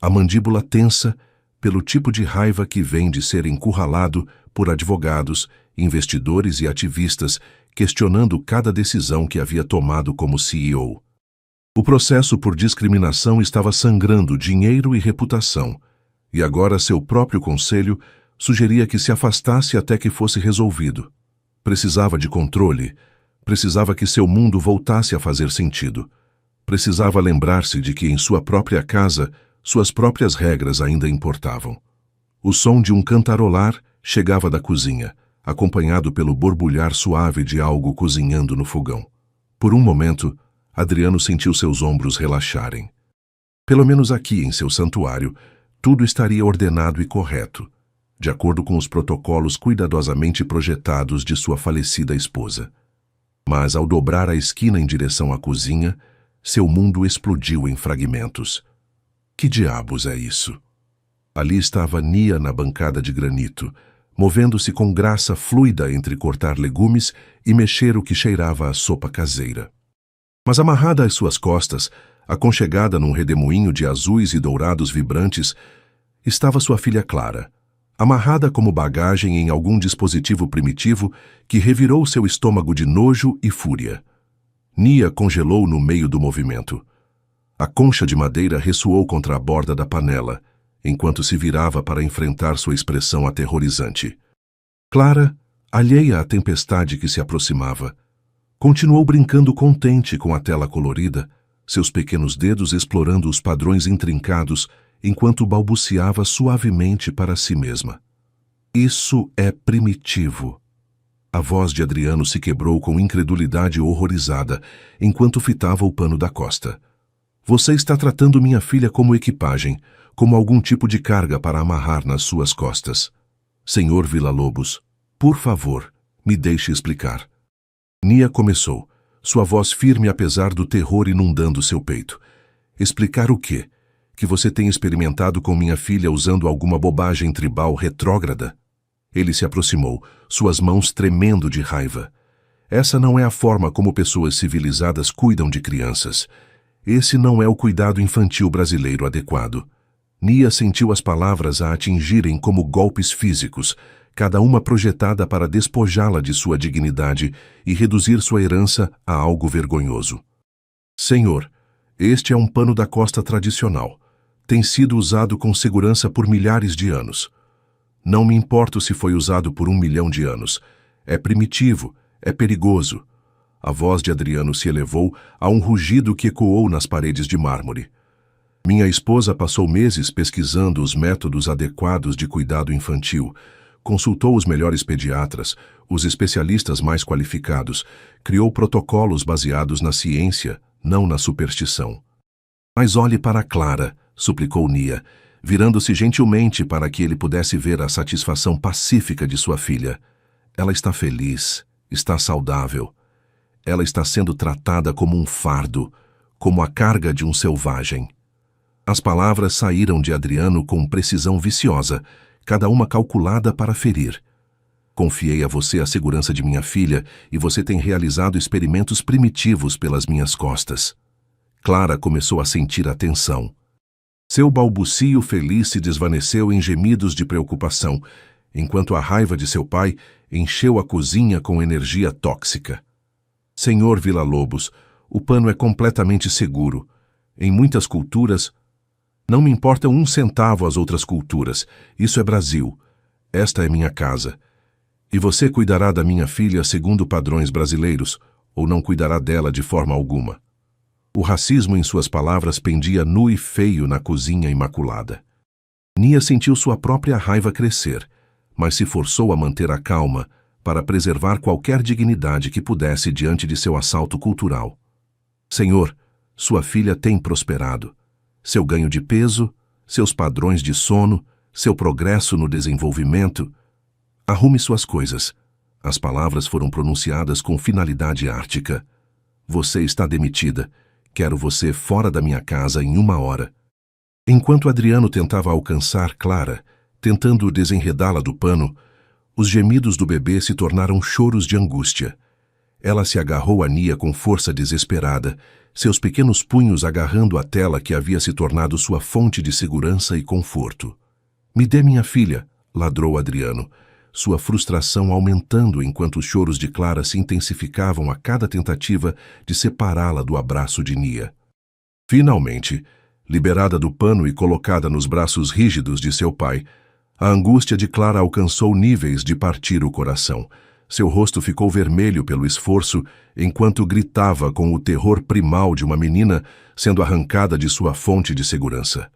a mandíbula tensa pelo tipo de raiva que vem de ser encurralado por advogados, investidores e ativistas, questionando cada decisão que havia tomado como CEO. O processo por discriminação estava sangrando dinheiro e reputação, e agora seu próprio conselho sugeria que se afastasse até que fosse resolvido. Precisava de controle, precisava que seu mundo voltasse a fazer sentido. Precisava lembrar-se de que em sua própria casa, suas próprias regras ainda importavam. O som de um cantarolar chegava da cozinha, acompanhado pelo borbulhar suave de algo cozinhando no fogão. Por um momento, Adriano sentiu seus ombros relaxarem. Pelo menos aqui em seu santuário, tudo estaria ordenado e correto, de acordo com os protocolos cuidadosamente projetados de sua falecida esposa. Mas ao dobrar a esquina em direção à cozinha, seu mundo explodiu em fragmentos. Que diabos é isso? Ali estava Nia na bancada de granito, movendo-se com graça fluida entre cortar legumes e mexer o que cheirava a sopa caseira. Mas amarrada às suas costas, aconchegada num redemoinho de azuis e dourados vibrantes, estava sua filha Clara, amarrada como bagagem em algum dispositivo primitivo que revirou seu estômago de nojo e fúria. Nia congelou no meio do movimento. A concha de madeira ressoou contra a borda da panela, enquanto se virava para enfrentar sua expressão aterrorizante. Clara, alheia à tempestade que se aproximava, continuou brincando contente com a tela colorida, seus pequenos dedos explorando os padrões intrincados enquanto balbuciava suavemente para si mesma. Isso é primitivo. A voz de Adriano se quebrou com incredulidade horrorizada enquanto fitava o pano da costa. Você está tratando minha filha como equipagem, como algum tipo de carga para amarrar nas suas costas. Senhor Villa-Lobos, por favor, me deixe explicar. Nia começou, sua voz firme apesar do terror inundando seu peito. Explicar o quê? Que você tem experimentado com minha filha usando alguma bobagem tribal retrógrada? Ele se aproximou, suas mãos tremendo de raiva. Essa não é a forma como pessoas civilizadas cuidam de crianças. Esse não é o cuidado infantil brasileiro adequado. Nia sentiu as palavras a atingirem como golpes físicos, cada uma projetada para despojá-la de sua dignidade e reduzir sua herança a algo vergonhoso. Senhor, este é um pano da costa tradicional. Tem sido usado com segurança por milhares de anos. Não me importo se foi usado por 1 milhão de anos. É primitivo, é perigoso. A voz de Adriano se elevou a um rugido que ecoou nas paredes de mármore. Minha esposa passou meses pesquisando os métodos adequados de cuidado infantil, consultou os melhores pediatras, os especialistas mais qualificados, criou protocolos baseados na ciência, não na superstição. Mas olhe para Clara, suplicou Nia, virando-se gentilmente para que ele pudesse ver a satisfação pacífica de sua filha. Ela está feliz, está saudável. Ela está sendo tratada como um fardo, como a carga de um selvagem. As palavras saíram de Adriano com precisão viciosa, cada uma calculada para ferir. Confiei a você a segurança de minha filha e você tem realizado experimentos primitivos pelas minhas costas. Clara começou a sentir a tensão. Seu balbucio feliz se desvaneceu em gemidos de preocupação, enquanto a raiva de seu pai encheu a cozinha com energia tóxica. Senhor Villa-Lobos, o pano é completamente seguro. Em muitas culturas, não me importam 1 centavo as outras culturas. Isso é Brasil. Esta é minha casa. E você cuidará da minha filha segundo padrões brasileiros, ou não cuidará dela de forma alguma? O racismo em suas palavras pendia nu e feio na cozinha imaculada. Nia sentiu sua própria raiva crescer, mas se forçou a manter a calma para preservar qualquer dignidade que pudesse diante de seu assalto cultural. Senhor, sua filha tem prosperado. Seu ganho de peso, seus padrões de sono, seu progresso no desenvolvimento. Arrume suas coisas. As palavras foram pronunciadas com finalidade ártica. Você está demitida. Quero você fora da minha casa em 1 hora. Enquanto Adriano tentava alcançar Clara, tentando desenredá-la do pano, os gemidos do bebê se tornaram choros de angústia. Ela se agarrou a Nia com força desesperada, seus pequenos punhos agarrando a tela que havia se tornado sua fonte de segurança e conforto. Me dê minha filha, ladrou Adriano, sua frustração aumentando enquanto os choros de Clara se intensificavam a cada tentativa de separá-la do abraço de Nia. Finalmente, liberada do pano e colocada nos braços rígidos de seu pai, a angústia de Clara alcançou níveis de partir o coração. Seu rosto ficou vermelho pelo esforço, enquanto gritava com o terror primal de uma menina sendo arrancada de sua fonte de segurança.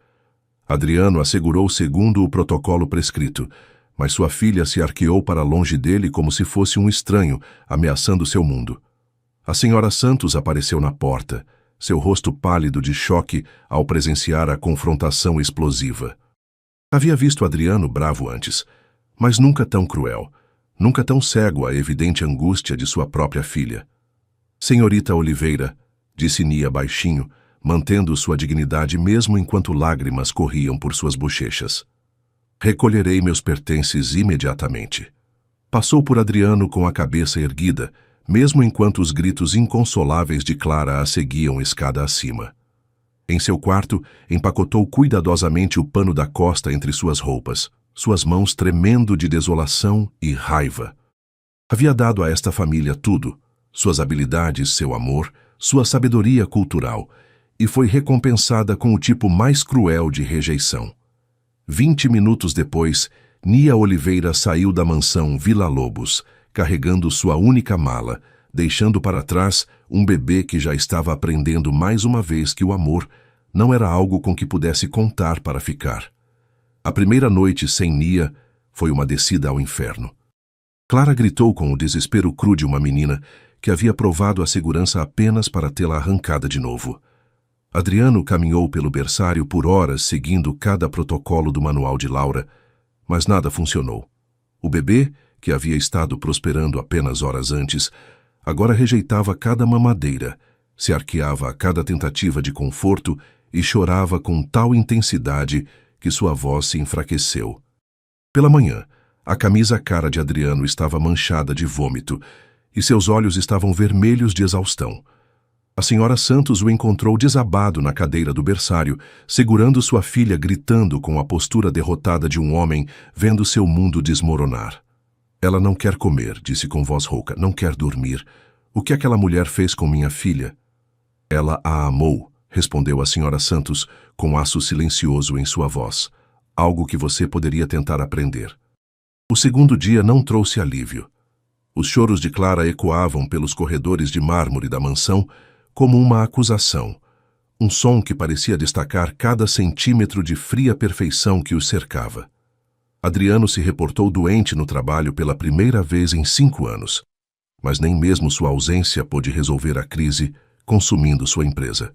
Adriano assegurou segundo o protocolo prescrito, mas sua filha se arqueou para longe dele como se fosse um estranho, ameaçando seu mundo. A senhora Santos apareceu na porta, seu rosto pálido de choque ao presenciar a confrontação explosiva. Havia visto Adriano bravo antes, mas nunca tão cruel, nunca tão cego à evidente angústia de sua própria filha. Senhorita Oliveira, disse Nia baixinho, mantendo sua dignidade mesmo enquanto lágrimas corriam por suas bochechas. Recolherei meus pertences imediatamente. Passou por Adriano com a cabeça erguida, mesmo enquanto os gritos inconsoláveis de Clara a seguiam escada acima. Em seu quarto, empacotou cuidadosamente o pano da costa entre suas roupas, suas mãos tremendo de desolação e raiva. Havia dado a esta família tudo, suas habilidades, seu amor, sua sabedoria cultural, e foi recompensada com o tipo mais cruel de rejeição. 20 minutos depois, Nia Oliveira saiu da mansão Villa-Lobos, carregando sua única mala, deixando para trás um bebê que já estava aprendendo mais uma vez que o amor não era algo com que pudesse contar para ficar. A primeira noite sem Nia foi uma descida ao inferno. Clara gritou com o desespero cru de uma menina que havia provado a segurança apenas para tê-la arrancada de novo. Adriano caminhou pelo berçário por horas seguindo cada protocolo do manual de Laura, mas nada funcionou. O bebê, que havia estado prosperando apenas horas antes, agora rejeitava cada mamadeira, se arqueava a cada tentativa de conforto e chorava com tal intensidade que sua voz se enfraqueceu. Pela manhã, a camisa cara de Adriano estava manchada de vômito e seus olhos estavam vermelhos de exaustão. A senhora Santos o encontrou desabado na cadeira do berçário, segurando sua filha gritando com a postura derrotada de um homem vendo seu mundo desmoronar. Ela não quer comer, disse com voz rouca, não quer dormir. O que aquela mulher fez com minha filha? Ela a amou, respondeu a senhora Santos com aço silencioso em sua voz. Algo que você poderia tentar aprender. O segundo dia não trouxe alívio. Os choros de Clara ecoavam pelos corredores de mármore da mansão como uma acusação, um som que parecia destacar cada centímetro de fria perfeição que os cercava. Adriano se reportou doente no trabalho pela primeira vez em 5 anos, mas nem mesmo sua ausência pôde resolver a crise, consumindo sua empresa.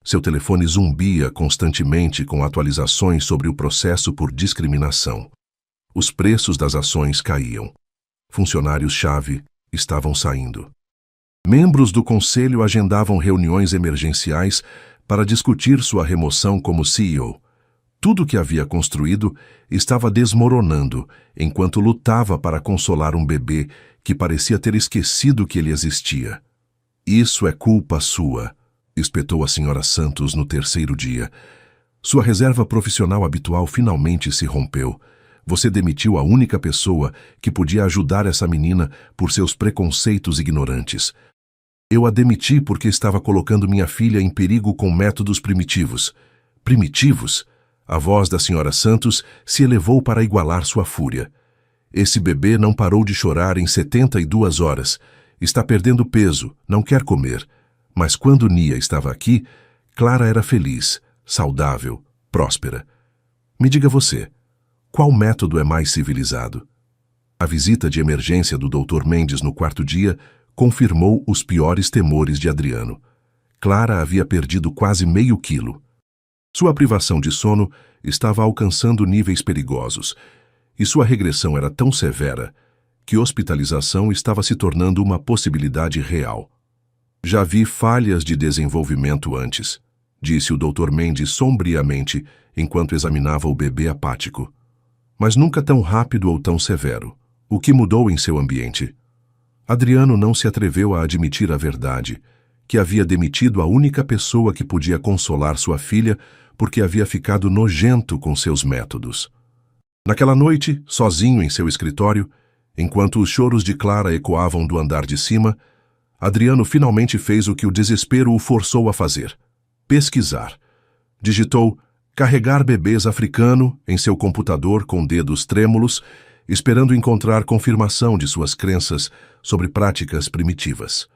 Seu telefone zumbia constantemente com atualizações sobre o processo por discriminação. Os preços das ações caíam. Funcionários-chave estavam saindo. Membros do conselho agendavam reuniões emergenciais para discutir sua remoção como CEO. Tudo que havia construído estava desmoronando enquanto lutava para consolar um bebê que parecia ter esquecido que ele existia. Isso é culpa sua, espetou a senhora Santos no 3º dia. Sua reserva profissional habitual finalmente se rompeu. Você demitiu a única pessoa que podia ajudar essa menina por seus preconceitos ignorantes. Eu a demiti porque estava colocando minha filha em perigo com métodos primitivos. Primitivos? A voz da senhora Santos se elevou para igualar sua fúria. Esse bebê não parou de chorar em 72 horas. Está perdendo peso, não quer comer. Mas quando Nia estava aqui, Clara era feliz, saudável, próspera. Me diga você, qual método é mais civilizado? A visita de emergência do Dr. Mendes no 4º dia confirmou os piores temores de Adriano. Clara havia perdido quase meio quilo. Sua privação de sono estava alcançando níveis perigosos, e sua regressão era tão severa que hospitalização estava se tornando uma possibilidade real. Já vi falhas de desenvolvimento antes, disse o Dr. Mendes sombriamente enquanto examinava o bebê apático. Mas nunca tão rápido ou tão severo. O que mudou em seu ambiente? Adriano não se atreveu a admitir a verdade, que havia demitido a única pessoa que podia consolar sua filha porque havia ficado nojento com seus métodos. Naquela noite, sozinho em seu escritório, enquanto os choros de Clara ecoavam do andar de cima, Adriano finalmente fez o que o desespero o forçou a fazer: pesquisar. Digitou "carregar bebês africano" em seu computador com dedos trêmulos, esperando encontrar confirmação de suas crenças sobre práticas primitivas.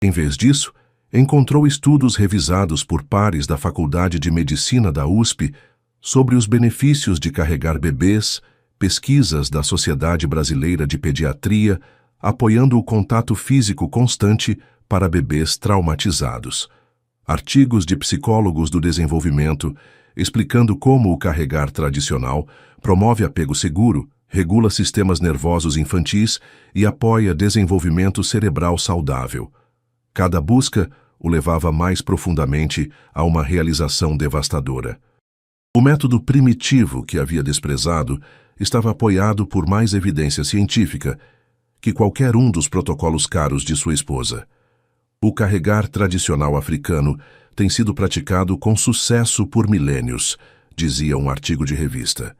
Em vez disso, encontrou estudos revisados por pares da Faculdade de Medicina da USP sobre os benefícios de carregar bebês, pesquisas da Sociedade Brasileira de Pediatria apoiando o contato físico constante para bebês traumatizados, artigos de psicólogos do desenvolvimento explicando como o carregar tradicional promove apego seguro, regula sistemas nervosos infantis e apoia desenvolvimento cerebral saudável. Cada busca o levava mais profundamente a uma realização devastadora. O método primitivo que havia desprezado estava apoiado por mais evidência científica que qualquer um dos protocolos caros de sua esposa. O carregar tradicional africano tem sido praticado com sucesso por milênios, dizia um artigo de revista.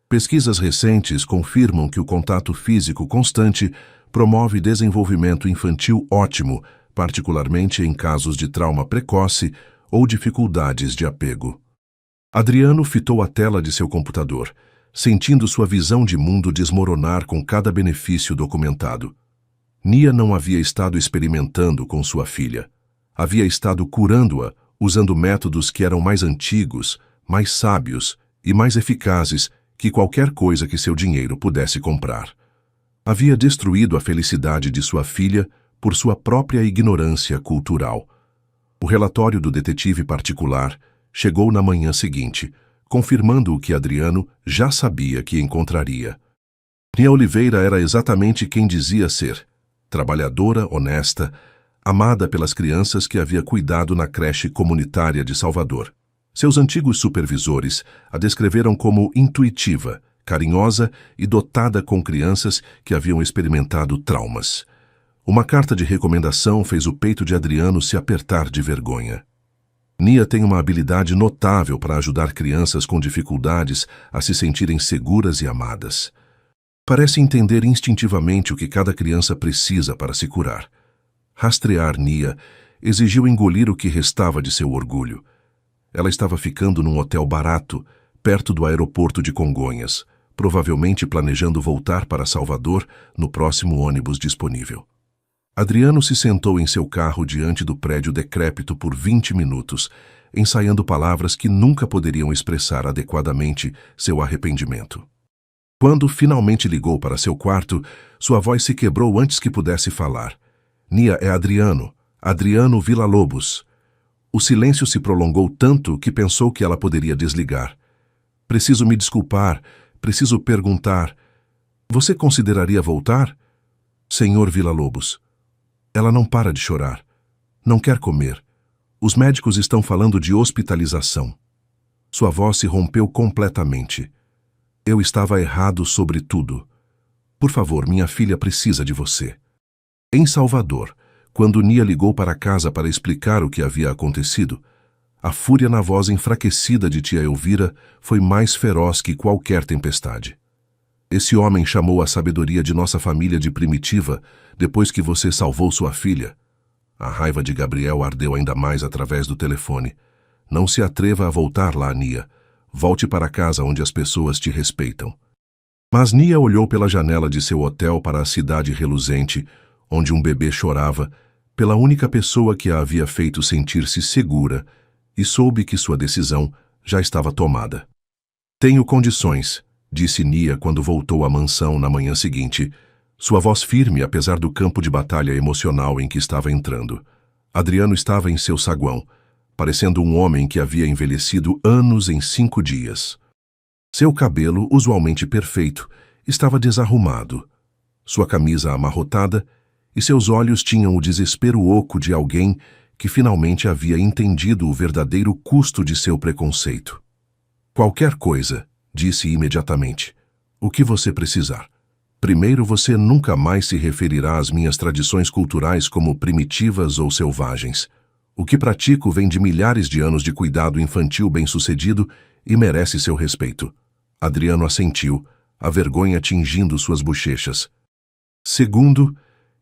Pesquisas recentes confirmam que o contato físico constante promove desenvolvimento infantil ótimo, particularmente em casos de trauma precoce ou dificuldades de apego. Adriano fitou a tela de seu computador, sentindo sua visão de mundo desmoronar com cada benefício documentado. Nia não havia estado experimentando com sua filha. Havia estado curando-a usando métodos que eram mais antigos, mais sábios e mais eficazes que qualquer coisa que seu dinheiro pudesse comprar. Havia destruído a felicidade de sua filha por sua própria ignorância cultural. O relatório do detetive particular chegou na manhã seguinte, confirmando o que Adriano já sabia que encontraria. Nia Oliveira era exatamente quem dizia ser: trabalhadora, honesta, amada pelas crianças que havia cuidado na creche comunitária de Salvador. Seus antigos supervisores a descreveram como intuitiva, carinhosa e dotada com crianças que haviam experimentado traumas. Uma carta de recomendação fez o peito de Adriano se apertar de vergonha. Nia tem uma habilidade notável para ajudar crianças com dificuldades a se sentirem seguras e amadas. Parece entender instintivamente o que cada criança precisa para se curar. Rastrear Nia exigiu engolir o que restava de seu orgulho. Ela estava ficando num hotel barato, perto do aeroporto de Congonhas, provavelmente planejando voltar para Salvador no próximo ônibus disponível. Adriano se sentou em seu carro diante do prédio decrépito por 20 minutos, ensaiando palavras que nunca poderiam expressar adequadamente seu arrependimento. Quando finalmente ligou para seu quarto, sua voz se quebrou antes que pudesse falar. Nia, é Adriano. Adriano Villa-Lobos. O silêncio se prolongou tanto que pensou que ela poderia desligar. Preciso me desculpar. Preciso perguntar. Você consideraria voltar? Senhor Villa-Lobos. Ela não para de chorar. Não quer comer. Os médicos estão falando de hospitalização. Sua voz se rompeu completamente. Eu estava errado sobre tudo. Por favor, minha filha precisa de você. Em Salvador, quando Nia ligou para casa para explicar o que havia acontecido, a fúria na voz enfraquecida de tia Elvira foi mais feroz que qualquer tempestade. Esse homem chamou a sabedoria de nossa família de primitiva depois que você salvou sua filha. A raiva de Gabriel ardeu ainda mais através do telefone. Não se atreva a voltar lá, Nia. Volte para casa onde as pessoas te respeitam. Mas Nia olhou pela janela de seu hotel para a cidade reluzente, onde um bebê chorava, pela única pessoa que a havia feito sentir-se segura, e soube que sua decisão já estava tomada. Tenho condições, disse Nia quando voltou à mansão na manhã seguinte, sua voz firme apesar do campo de batalha emocional em que estava entrando. Adriano estava em seu saguão, parecendo um homem que havia envelhecido anos em 5 dias. Seu cabelo, usualmente perfeito, estava desarrumado, sua camisa amarrotada, e seus olhos tinham o desespero oco de alguém que finalmente havia entendido o verdadeiro custo de seu preconceito. Qualquer coisa, disse imediatamente. O que você precisar. Primeiro, você nunca mais se referirá às minhas tradições culturais como primitivas ou selvagens. O que pratico vem de milhares de anos de cuidado infantil bem-sucedido e merece seu respeito. Adriano assentiu, a vergonha tingindo suas bochechas. Segundo,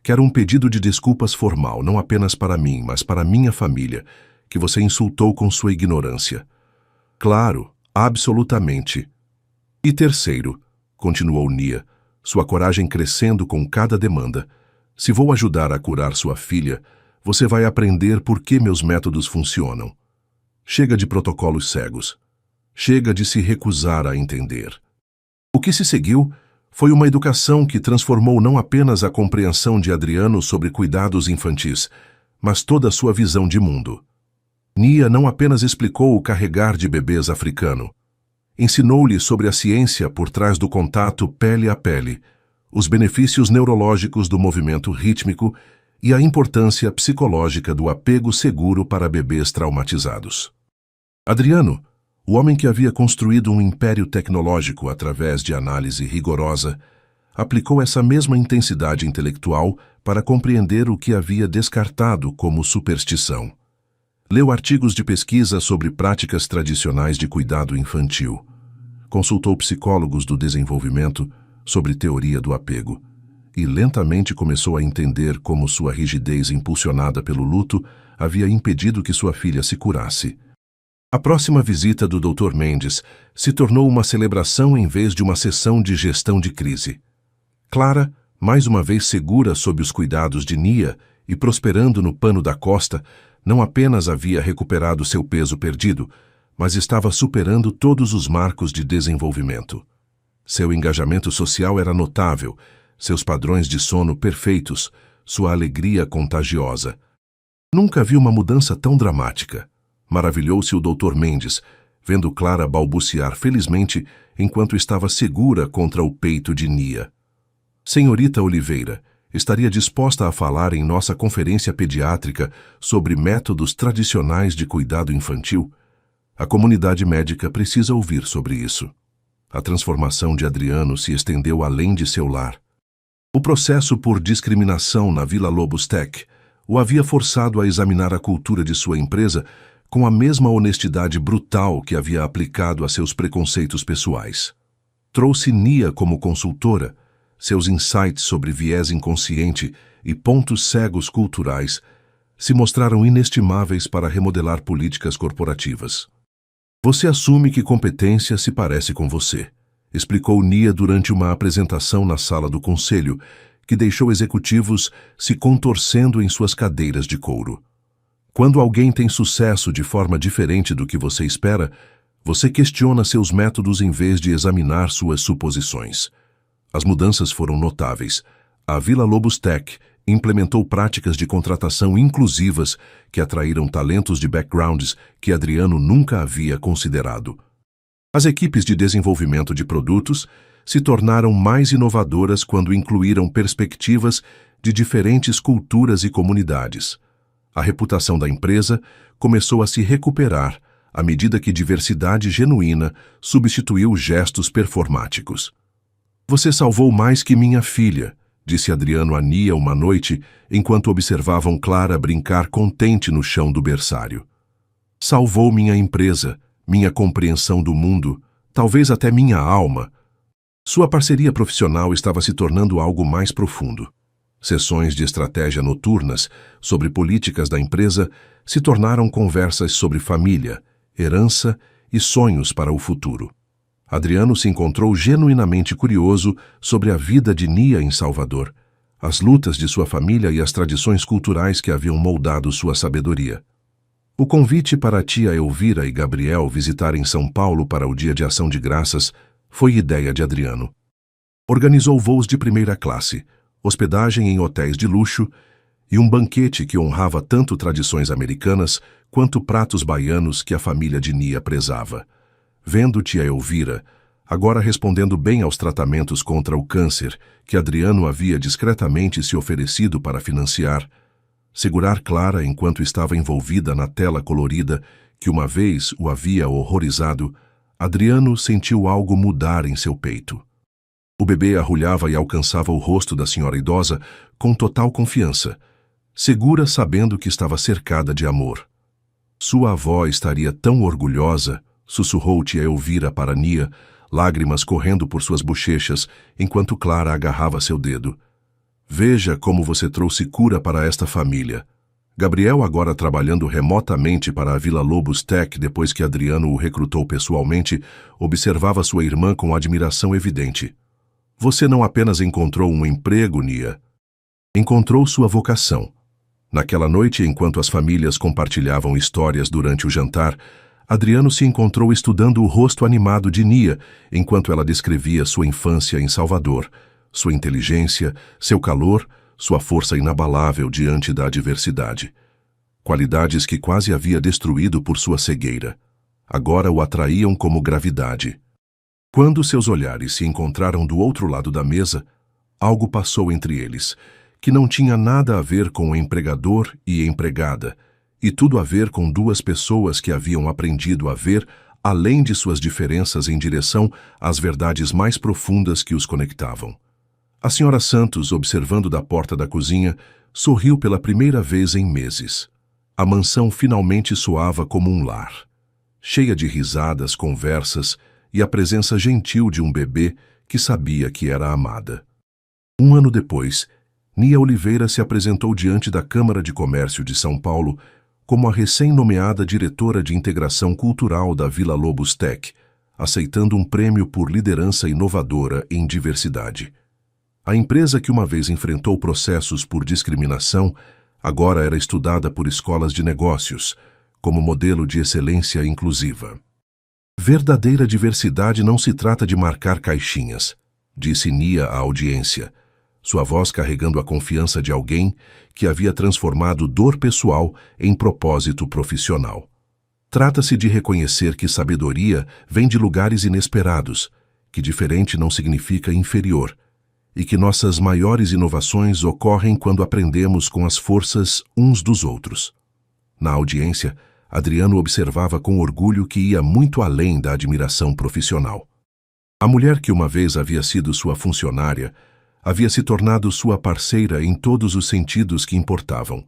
quero um pedido de desculpas formal, não apenas para mim, mas para minha família, que você insultou com sua ignorância. Claro, absolutamente. E terceiro, continuou Nia, sua coragem crescendo com cada demanda, se vou ajudar a curar sua filha, você vai aprender por que meus métodos funcionam. Chega de protocolos cegos. Chega de se recusar a entender. O que se seguiu foi uma educação que transformou não apenas a compreensão de Adriano sobre cuidados infantis, mas toda a sua visão de mundo. Nia não apenas explicou o carregar de bebês africano, ensinou-lhe sobre a ciência por trás do contato pele a pele, os benefícios neurológicos do movimento rítmico e a importância psicológica do apego seguro para bebês traumatizados. Adriano, o homem que havia construído um império tecnológico através de análise rigorosa, aplicou essa mesma intensidade intelectual para compreender o que havia descartado como superstição. Leu artigos de pesquisa sobre práticas tradicionais de cuidado infantil. Consultou psicólogos do desenvolvimento sobre teoria do apego e lentamente começou a entender como sua rigidez impulsionada pelo luto havia impedido que sua filha se curasse. A próxima visita do Dr. Mendes se tornou uma celebração em vez de uma sessão de gestão de crise. Clara, mais uma vez segura sob os cuidados de Nia e prosperando no pano da costa, não apenas havia recuperado seu peso perdido, mas estava superando todos os marcos de desenvolvimento. Seu engajamento social era notável, seus padrões de sono perfeitos, sua alegria contagiosa. Nunca vi uma mudança tão dramática. Maravilhou-se o Dr. Mendes, vendo Clara balbuciar felizmente enquanto estava segura contra o peito de Nia. Senhorita Oliveira, estaria disposta a falar em nossa conferência pediátrica sobre métodos tradicionais de cuidado infantil? A comunidade médica precisa ouvir sobre isso. A transformação de Adriano se estendeu além de seu lar. O processo por discriminação na Villa-Lobos Tech o havia forçado a examinar a cultura de sua empresa com a mesma honestidade brutal que havia aplicado a seus preconceitos pessoais. Trouxe Nia como consultora. Seus insights sobre viés inconsciente e pontos cegos culturais se mostraram inestimáveis para remodelar políticas corporativas. Você assume que competência se parece com você, explicou Nia durante uma apresentação na sala do conselho, que deixou executivos se contorcendo em suas cadeiras de couro. Quando alguém tem sucesso de forma diferente do que você espera, você questiona seus métodos em vez de examinar suas suposições. As mudanças foram notáveis. A Villa Lobos Tech implementou práticas de contratação inclusivas que atraíram talentos de backgrounds que Adriano nunca havia considerado. As equipes de desenvolvimento de produtos se tornaram mais inovadoras quando incluíram perspectivas de diferentes culturas e comunidades. A reputação da empresa começou a se recuperar à medida que diversidade genuína substituiu gestos performáticos. "Você salvou mais que minha filha", disse Adriano a Nia uma noite, enquanto observavam Clara brincar contente no chão do berçário. "Salvou minha empresa, minha compreensão do mundo, talvez até minha alma." Sua parceria profissional estava se tornando algo mais profundo. Sessões de estratégia noturnas sobre políticas da empresa se tornaram conversas sobre família, herança e sonhos para o futuro. Adriano se encontrou genuinamente curioso sobre a vida de Nia em Salvador, as lutas de sua família e as tradições culturais que haviam moldado sua sabedoria. O convite para a tia Elvira e Gabriel visitarem São Paulo para o Dia de Ação de Graças foi ideia de Adriano. Organizou voos de primeira classe, hospedagem em hotéis de luxo e um banquete que honrava tanto tradições americanas quanto pratos baianos que a família de Nia prezava. Vendo tia Elvira, agora respondendo bem aos tratamentos contra o câncer que Adriano havia discretamente se oferecido para financiar, segurar Clara enquanto estava envolvida na tela colorida que uma vez o havia horrorizado, Adriano sentiu algo mudar em seu peito. O bebê arrulhava e alcançava o rosto da senhora idosa com total confiança, segura sabendo que estava cercada de amor. Sua avó estaria tão orgulhosa, sussurrou tia Elvira para Nia, lágrimas correndo por suas bochechas enquanto Clara agarrava seu dedo. "Veja como você trouxe cura para esta família." Gabriel, agora trabalhando remotamente para a Villa Lobos Tech depois que Adriano o recrutou pessoalmente, observava sua irmã com admiração evidente. "Você não apenas encontrou um emprego, Nia. Encontrou sua vocação." Naquela noite, enquanto as famílias compartilhavam histórias durante o jantar, Adriano se encontrou estudando o rosto animado de Nia enquanto ela descrevia sua infância em Salvador, sua inteligência, seu calor, sua força inabalável diante da adversidade. Qualidades que quase havia destruído por sua cegueira. Agora o atraíam como gravidade. Quando seus olhares se encontraram do outro lado da mesa, algo passou entre eles, que não tinha nada a ver com o empregador e empregada, e tudo a ver com duas pessoas que haviam aprendido a ver além de suas diferenças em direção às verdades mais profundas que os conectavam. A senhora Santos, observando da porta da cozinha, sorriu pela primeira vez em meses. A mansão finalmente soava como um lar, cheia de risadas, conversas e a presença gentil de um bebê que sabia que era amada. Um ano depois, Nia Oliveira se apresentou diante da Câmara de Comércio de São Paulo como a recém-nomeada diretora de integração cultural da Villa Lobos Tech, aceitando um prêmio por liderança inovadora em diversidade. A empresa que uma vez enfrentou processos por discriminação, agora era estudada por escolas de negócios, como modelo de excelência inclusiva. "Verdadeira diversidade não se trata de marcar caixinhas", disse Nia à audiência, sua voz carregando a confiança de alguém que havia transformado dor pessoal em propósito profissional. "Trata-se de reconhecer que sabedoria vem de lugares inesperados, que diferente não significa inferior, e que nossas maiores inovações ocorrem quando aprendemos com as forças uns dos outros." Na audiência, Adriano observava com orgulho que ia muito além da admiração profissional. A mulher que uma vez havia sido sua funcionária havia se tornado sua parceira em todos os sentidos que importavam,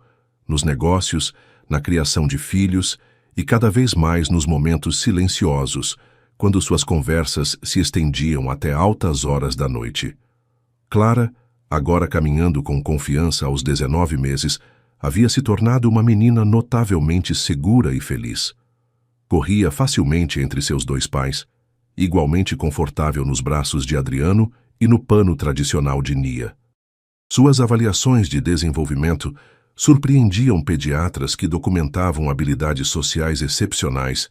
nos negócios, na criação de filhos e cada vez mais nos momentos silenciosos, quando suas conversas se estendiam até altas horas da noite. Clara, agora caminhando com confiança aos 19 meses, havia se tornado uma menina notavelmente segura e feliz. Corria facilmente entre seus dois pais, igualmente confortável nos braços de Adriano e no pano tradicional de Nia. Suas avaliações de desenvolvimento surpreendiam pediatras que documentavam habilidades sociais excepcionais,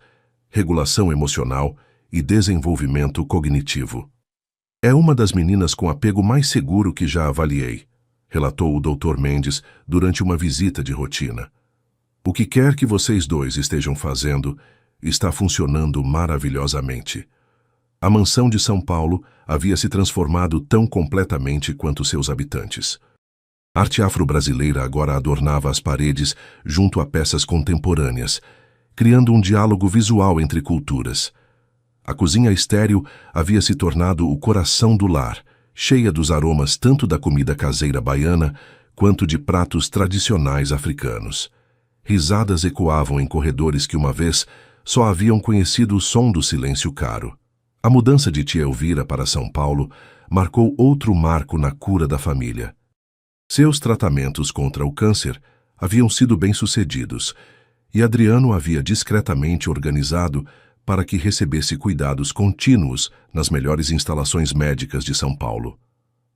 regulação emocional e desenvolvimento cognitivo. É uma das meninas com apego mais seguro que já avaliei, relatou o Dr. Mendes durante uma visita de rotina. O que quer que vocês dois estejam fazendo está funcionando maravilhosamente. A mansão de São Paulo havia se transformado tão completamente quanto seus habitantes. A arte afro-brasileira agora adornava as paredes junto a peças contemporâneas, criando um diálogo visual entre culturas. A cozinha estéril havia se tornado o coração do lar, cheia dos aromas tanto da comida caseira baiana quanto de pratos tradicionais africanos. Risadas ecoavam em corredores que uma vez só haviam conhecido o som do silêncio caro. A mudança de tia Elvira para São Paulo marcou outro marco na cura da família. Seus tratamentos contra o câncer haviam sido bem-sucedidos e Adriano havia discretamente organizado para que recebesse cuidados contínuos nas melhores instalações médicas de São Paulo.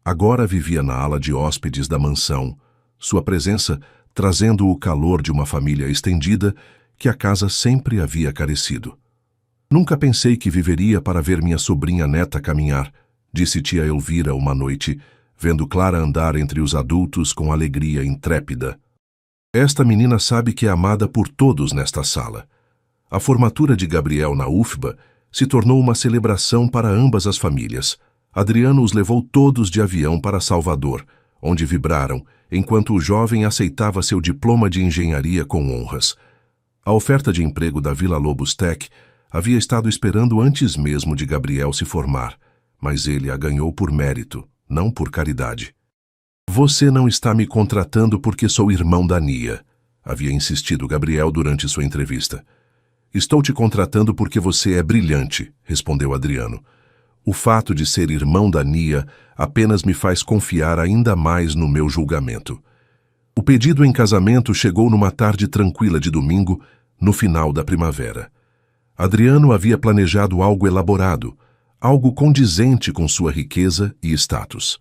Agora vivia na ala de hóspedes da mansão, sua presença trazendo o calor de uma família estendida que a casa sempre havia carecido. Nunca pensei que viveria para ver minha sobrinha neta caminhar, disse tia Elvira uma noite, vendo Clara andar entre os adultos com alegria intrépida. Esta menina sabe que é amada por todos nesta sala. A formatura de Gabriel na UFBA se tornou uma celebração para ambas as famílias. Adriano os levou todos de avião para Salvador, onde vibraram, enquanto o jovem aceitava seu diploma de engenharia com honras. A oferta de emprego da Villa Lobos Tech havia estado esperando antes mesmo de Gabriel se formar, mas ele a ganhou por mérito, não por caridade. Você não está me contratando porque sou irmão da Nia, havia insistido Gabriel durante sua entrevista. Estou te contratando porque você é brilhante, respondeu Adriano. O fato de ser irmão da Nia apenas me faz confiar ainda mais no meu julgamento. O pedido em casamento chegou numa tarde tranquila de domingo, no final da primavera. Adriano havia planejado algo elaborado, algo condizente com sua riqueza e status.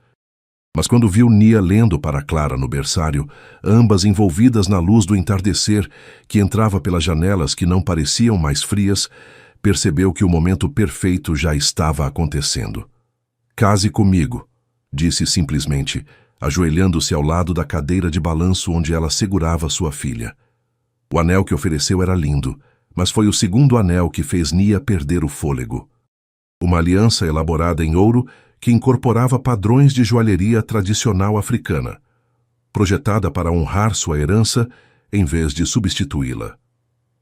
Mas quando viu Nia lendo para Clara no berçário, ambas envolvidas na luz do entardecer que entrava pelas janelas que não pareciam mais frias, percebeu que o momento perfeito já estava acontecendo. Case comigo, disse simplesmente, ajoelhando-se ao lado da cadeira de balanço onde ela segurava sua filha. O anel que ofereceu era lindo, mas foi o segundo anel que fez Nia perder o fôlego. Uma aliança elaborada em ouro que incorporava padrões de joalheria tradicional africana, projetada para honrar sua herança em vez de substituí-la.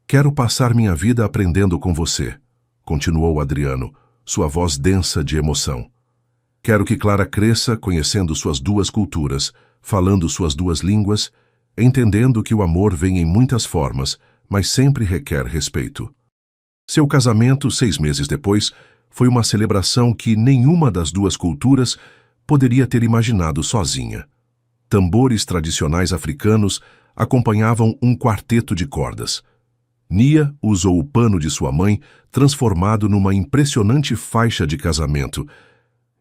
Quero passar minha vida aprendendo com você, continuou Adriano, sua voz densa de emoção. Quero que Clara cresça conhecendo suas duas culturas, falando suas duas línguas, entendendo que o amor vem em muitas formas, mas sempre requer respeito. Seu casamento, 6 meses depois, foi uma celebração que nenhuma das duas culturas poderia ter imaginado sozinha. Tambores tradicionais africanos acompanhavam um quarteto de cordas. Nia usou o pano de sua mãe, transformado numa impressionante faixa de casamento,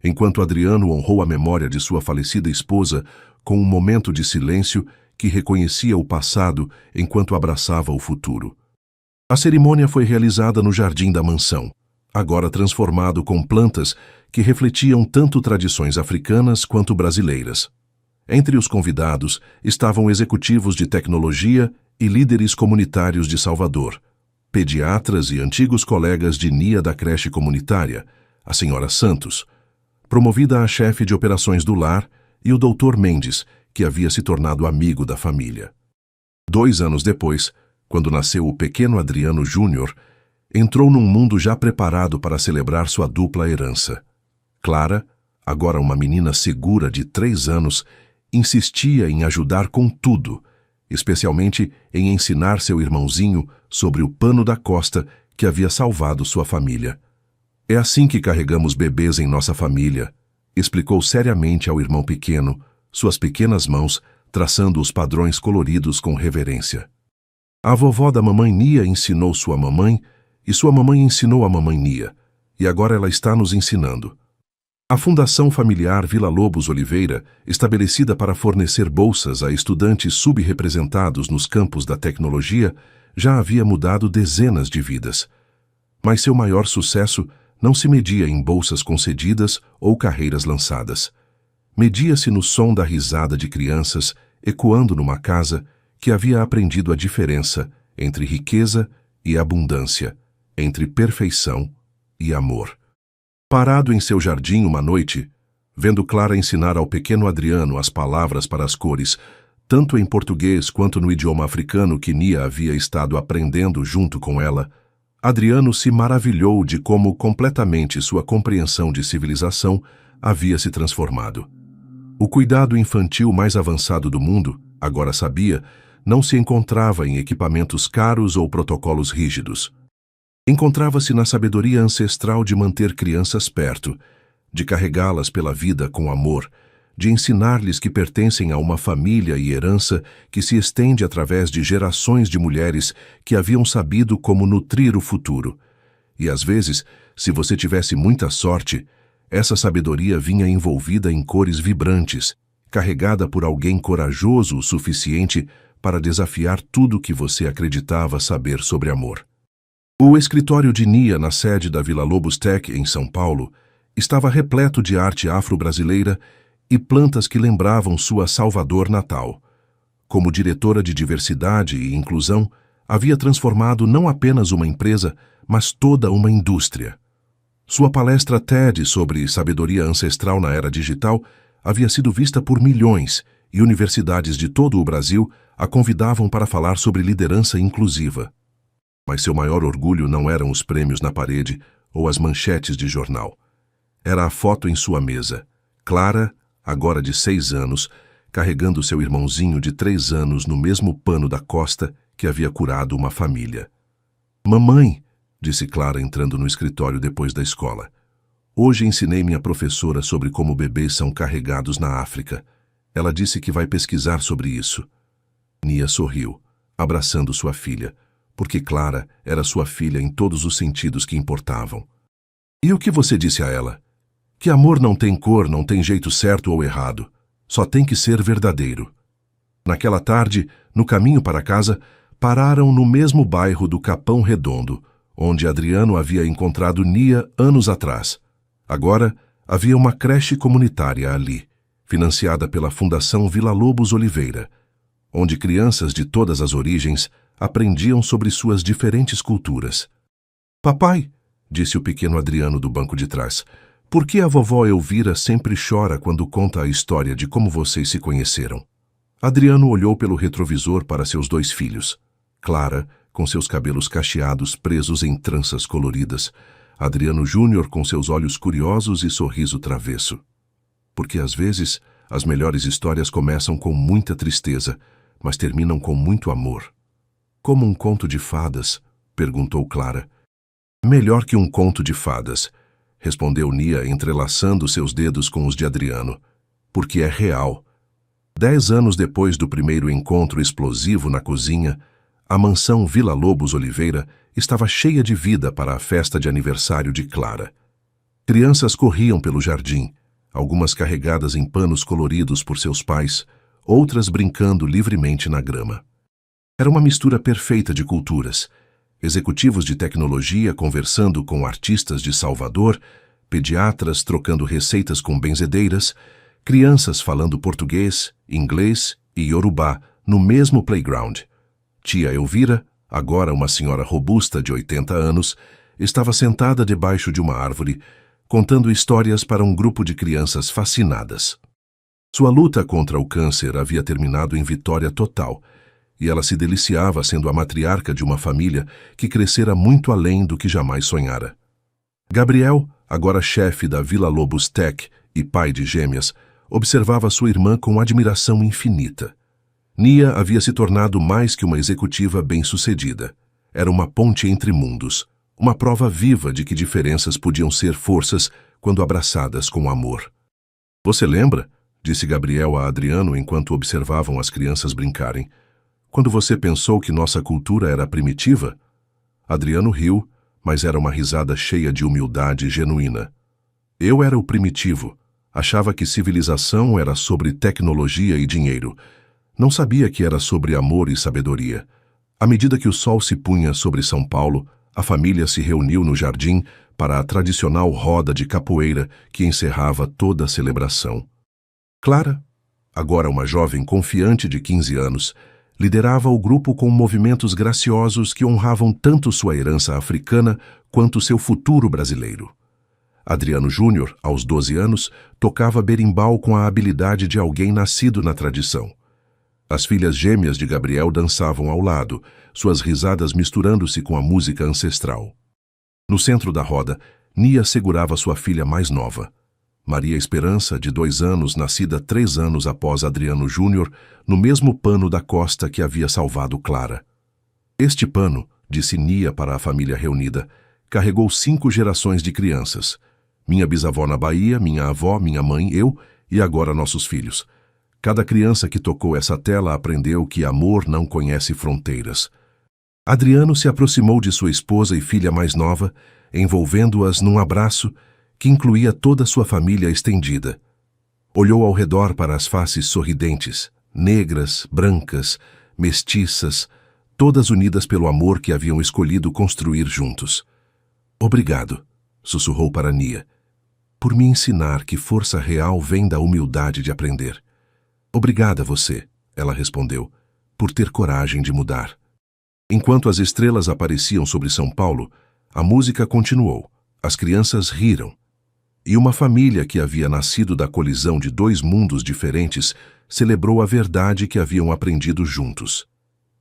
enquanto Adriano honrou a memória de sua falecida esposa com um momento de silêncio que reconhecia o passado enquanto abraçava o futuro. A cerimônia foi realizada no jardim da mansão, agora transformado com plantas que refletiam tanto tradições africanas quanto brasileiras. Entre os convidados estavam executivos de tecnologia e líderes comunitários de Salvador, pediatras e antigos colegas de Nia da creche comunitária, a senhora Santos, promovida a chefe de operações do lar, e o Dr. Mendes, que havia se tornado amigo da família. 2 anos depois, quando nasceu o pequeno Adriano Júnior, entrou num mundo já preparado para celebrar sua dupla herança. Clara, agora uma menina segura de 3 anos, insistia em ajudar com tudo, especialmente em ensinar seu irmãozinho sobre o pano da costa que havia salvado sua família. É assim que carregamos bebês em nossa família, explicou seriamente ao irmão pequeno, suas pequenas mãos traçando os padrões coloridos com reverência. A vovó da mamãe Nia ensinou sua mamãe, e sua mamãe ensinou a mamãe Nia, e agora ela está nos ensinando. A Fundação Familiar Vila Lobos Oliveira, estabelecida para fornecer bolsas a estudantes subrepresentados nos campos da tecnologia, já havia mudado dezenas de vidas. Mas seu maior sucesso não se media em bolsas concedidas ou carreiras lançadas. Media-se no som da risada de crianças ecoando numa casa que havia aprendido a diferença entre riqueza e abundância, entre perfeição e amor. Parado em seu jardim uma noite, vendo Clara ensinar ao pequeno Adriano as palavras para as cores, tanto em português quanto no idioma africano que Nia havia estado aprendendo junto com ela, Adriano se maravilhou de como completamente sua compreensão de civilização havia se transformado. O cuidado infantil mais avançado do mundo, agora sabia, não se encontrava em equipamentos caros ou protocolos rígidos. Encontrava-se na sabedoria ancestral de manter crianças perto, de carregá-las pela vida com amor, de ensinar-lhes que pertencem a uma família e herança que se estende através de gerações de mulheres que haviam sabido como nutrir o futuro. E às vezes, se você tivesse muita sorte, essa sabedoria vinha envolvida em cores vibrantes, carregada por alguém corajoso o suficiente para desafiar tudo que você acreditava saber sobre amor. O escritório de Nia na sede da Vila Lobos Tech, em São Paulo, estava repleto de arte afro-brasileira e plantas que lembravam sua Salvador natal. Como diretora de diversidade e inclusão, havia transformado não apenas uma empresa, mas toda uma indústria. Sua palestra TED sobre sabedoria ancestral na era digital havia sido vista por milhões e universidades de todo o Brasil a convidavam para falar sobre liderança inclusiva. Mas seu maior orgulho não eram os prêmios na parede ou as manchetes de jornal. Era a foto em sua mesa, Clara, agora de 6 anos, carregando seu irmãozinho de 3 anos no mesmo pano da costa que havia curado uma família. "Mamãe", disse Clara entrando no escritório depois da escola. "Hoje ensinei minha professora sobre como bebês são carregados na África. Ela disse que vai pesquisar sobre isso." Nia sorriu, abraçando sua filha, porque Clara era sua filha em todos os sentidos que importavam. "E o que você disse a ela?" "Que amor não tem cor, não tem jeito certo ou errado. Só tem que ser verdadeiro." Naquela tarde, no caminho para casa, pararam no mesmo bairro do Capão Redondo, onde Adriano havia encontrado Nia anos atrás. Agora, havia uma creche comunitária ali, financiada pela Fundação Vila Lobos Oliveira, onde crianças de todas as origens aprendiam sobre suas diferentes culturas. "Papai", disse o pequeno Adriano do banco de trás, "por que a vovó Elvira sempre chora quando conta a história de como vocês se conheceram?" Adriano olhou pelo retrovisor para seus 2 filhos. Clara, com seus cabelos cacheados presos em tranças coloridas. Adriano Júnior com seus olhos curiosos e sorriso travesso. Porque às vezes, as melhores histórias começam com muita tristeza, mas terminam com muito amor. "Como um conto de fadas?", perguntou Clara. "Melhor que um conto de fadas", respondeu Nia entrelaçando seus dedos com os de Adriano, "porque é real." 10 anos depois do primeiro encontro explosivo na cozinha, a mansão Vila Lobos Oliveira estava cheia de vida para a festa de aniversário de Clara. Crianças corriam pelo jardim, algumas carregadas em panos coloridos por seus pais, outras brincando livremente na grama. Era uma mistura perfeita de culturas. Executivos de tecnologia conversando com artistas de Salvador, pediatras trocando receitas com benzedeiras, crianças falando português, inglês e iorubá no mesmo playground. Tia Elvira, agora uma senhora robusta de 80 anos, estava sentada debaixo de uma árvore, contando histórias para um grupo de crianças fascinadas. Sua luta contra o câncer havia terminado em vitória total, e ela se deliciava sendo a matriarca de uma família que crescera muito além do que jamais sonhara. Gabriel, agora chefe da Vila Lobos Tech e pai de gêmeas, observava sua irmã com admiração infinita. Nia havia se tornado mais que uma executiva bem-sucedida. Era uma ponte entre mundos, uma prova viva de que diferenças podiam ser forças quando abraçadas com amor. "Você lembra?", disse Gabriel a Adriano enquanto observavam as crianças brincarem, "quando você pensou que nossa cultura era primitiva?" Adriano riu, mas era uma risada cheia de humildade genuína. Eu era o primitivo. Achava que civilização era sobre tecnologia e dinheiro. Não sabia que era sobre amor e sabedoria. À medida que o sol se punha sobre São Paulo, a família se reuniu no jardim para a tradicional roda de capoeira que encerrava toda a celebração. Clara, agora uma jovem confiante de 15 anos, liderava o grupo com movimentos graciosos que honravam tanto sua herança africana quanto seu futuro brasileiro. Adriano Júnior, aos 12 anos, tocava berimbau com a habilidade de alguém nascido na tradição. As filhas gêmeas de Gabriel dançavam ao lado, suas risadas misturando-se com a música ancestral. No centro da roda, Nia segurava sua filha mais nova. Maria Esperança, de 2 anos, nascida 3 anos após Adriano Júnior, no mesmo pano da costa que havia salvado Clara. Este pano, disse Nia para a família reunida, carregou 5 gerações de crianças. Minha bisavó na Bahia, minha avó, minha mãe, eu e agora nossos filhos. Cada criança que tocou essa tela aprendeu que amor não conhece fronteiras. Adriano se aproximou de sua esposa e filha mais nova, envolvendo-as num abraço que incluía toda sua família estendida. Olhou ao redor para as faces sorridentes, negras, brancas, mestiças, todas unidas pelo amor que haviam escolhido construir juntos. Obrigado, sussurrou para Nia, por me ensinar que força real vem da humildade de aprender. Obrigada a você, ela respondeu, por ter coragem de mudar. Enquanto as estrelas apareciam sobre São Paulo, a música continuou, as crianças riram. E uma família que havia nascido da colisão de 2 mundos diferentes celebrou a verdade que haviam aprendido juntos.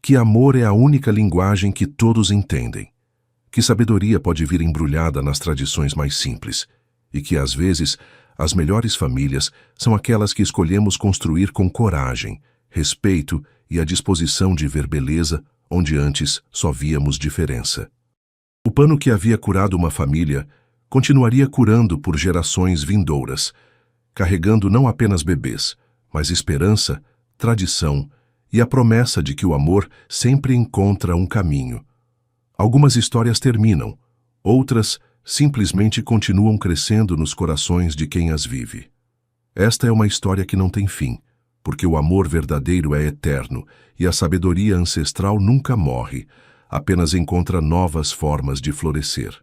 Que amor é a única linguagem que todos entendem. Que sabedoria pode vir embrulhada nas tradições mais simples. E que, às vezes, as melhores famílias são aquelas que escolhemos construir com coragem, respeito e a disposição de ver beleza onde antes só víamos diferença. O pano que havia curado uma família continuaria curando por gerações vindouras, carregando não apenas bebês, mas esperança, tradição e a promessa de que o amor sempre encontra um caminho. Algumas histórias terminam, outras simplesmente continuam crescendo nos corações de quem as vive. Esta é uma história que não tem fim, porque o amor verdadeiro é eterno e a sabedoria ancestral nunca morre, apenas encontra novas formas de florescer.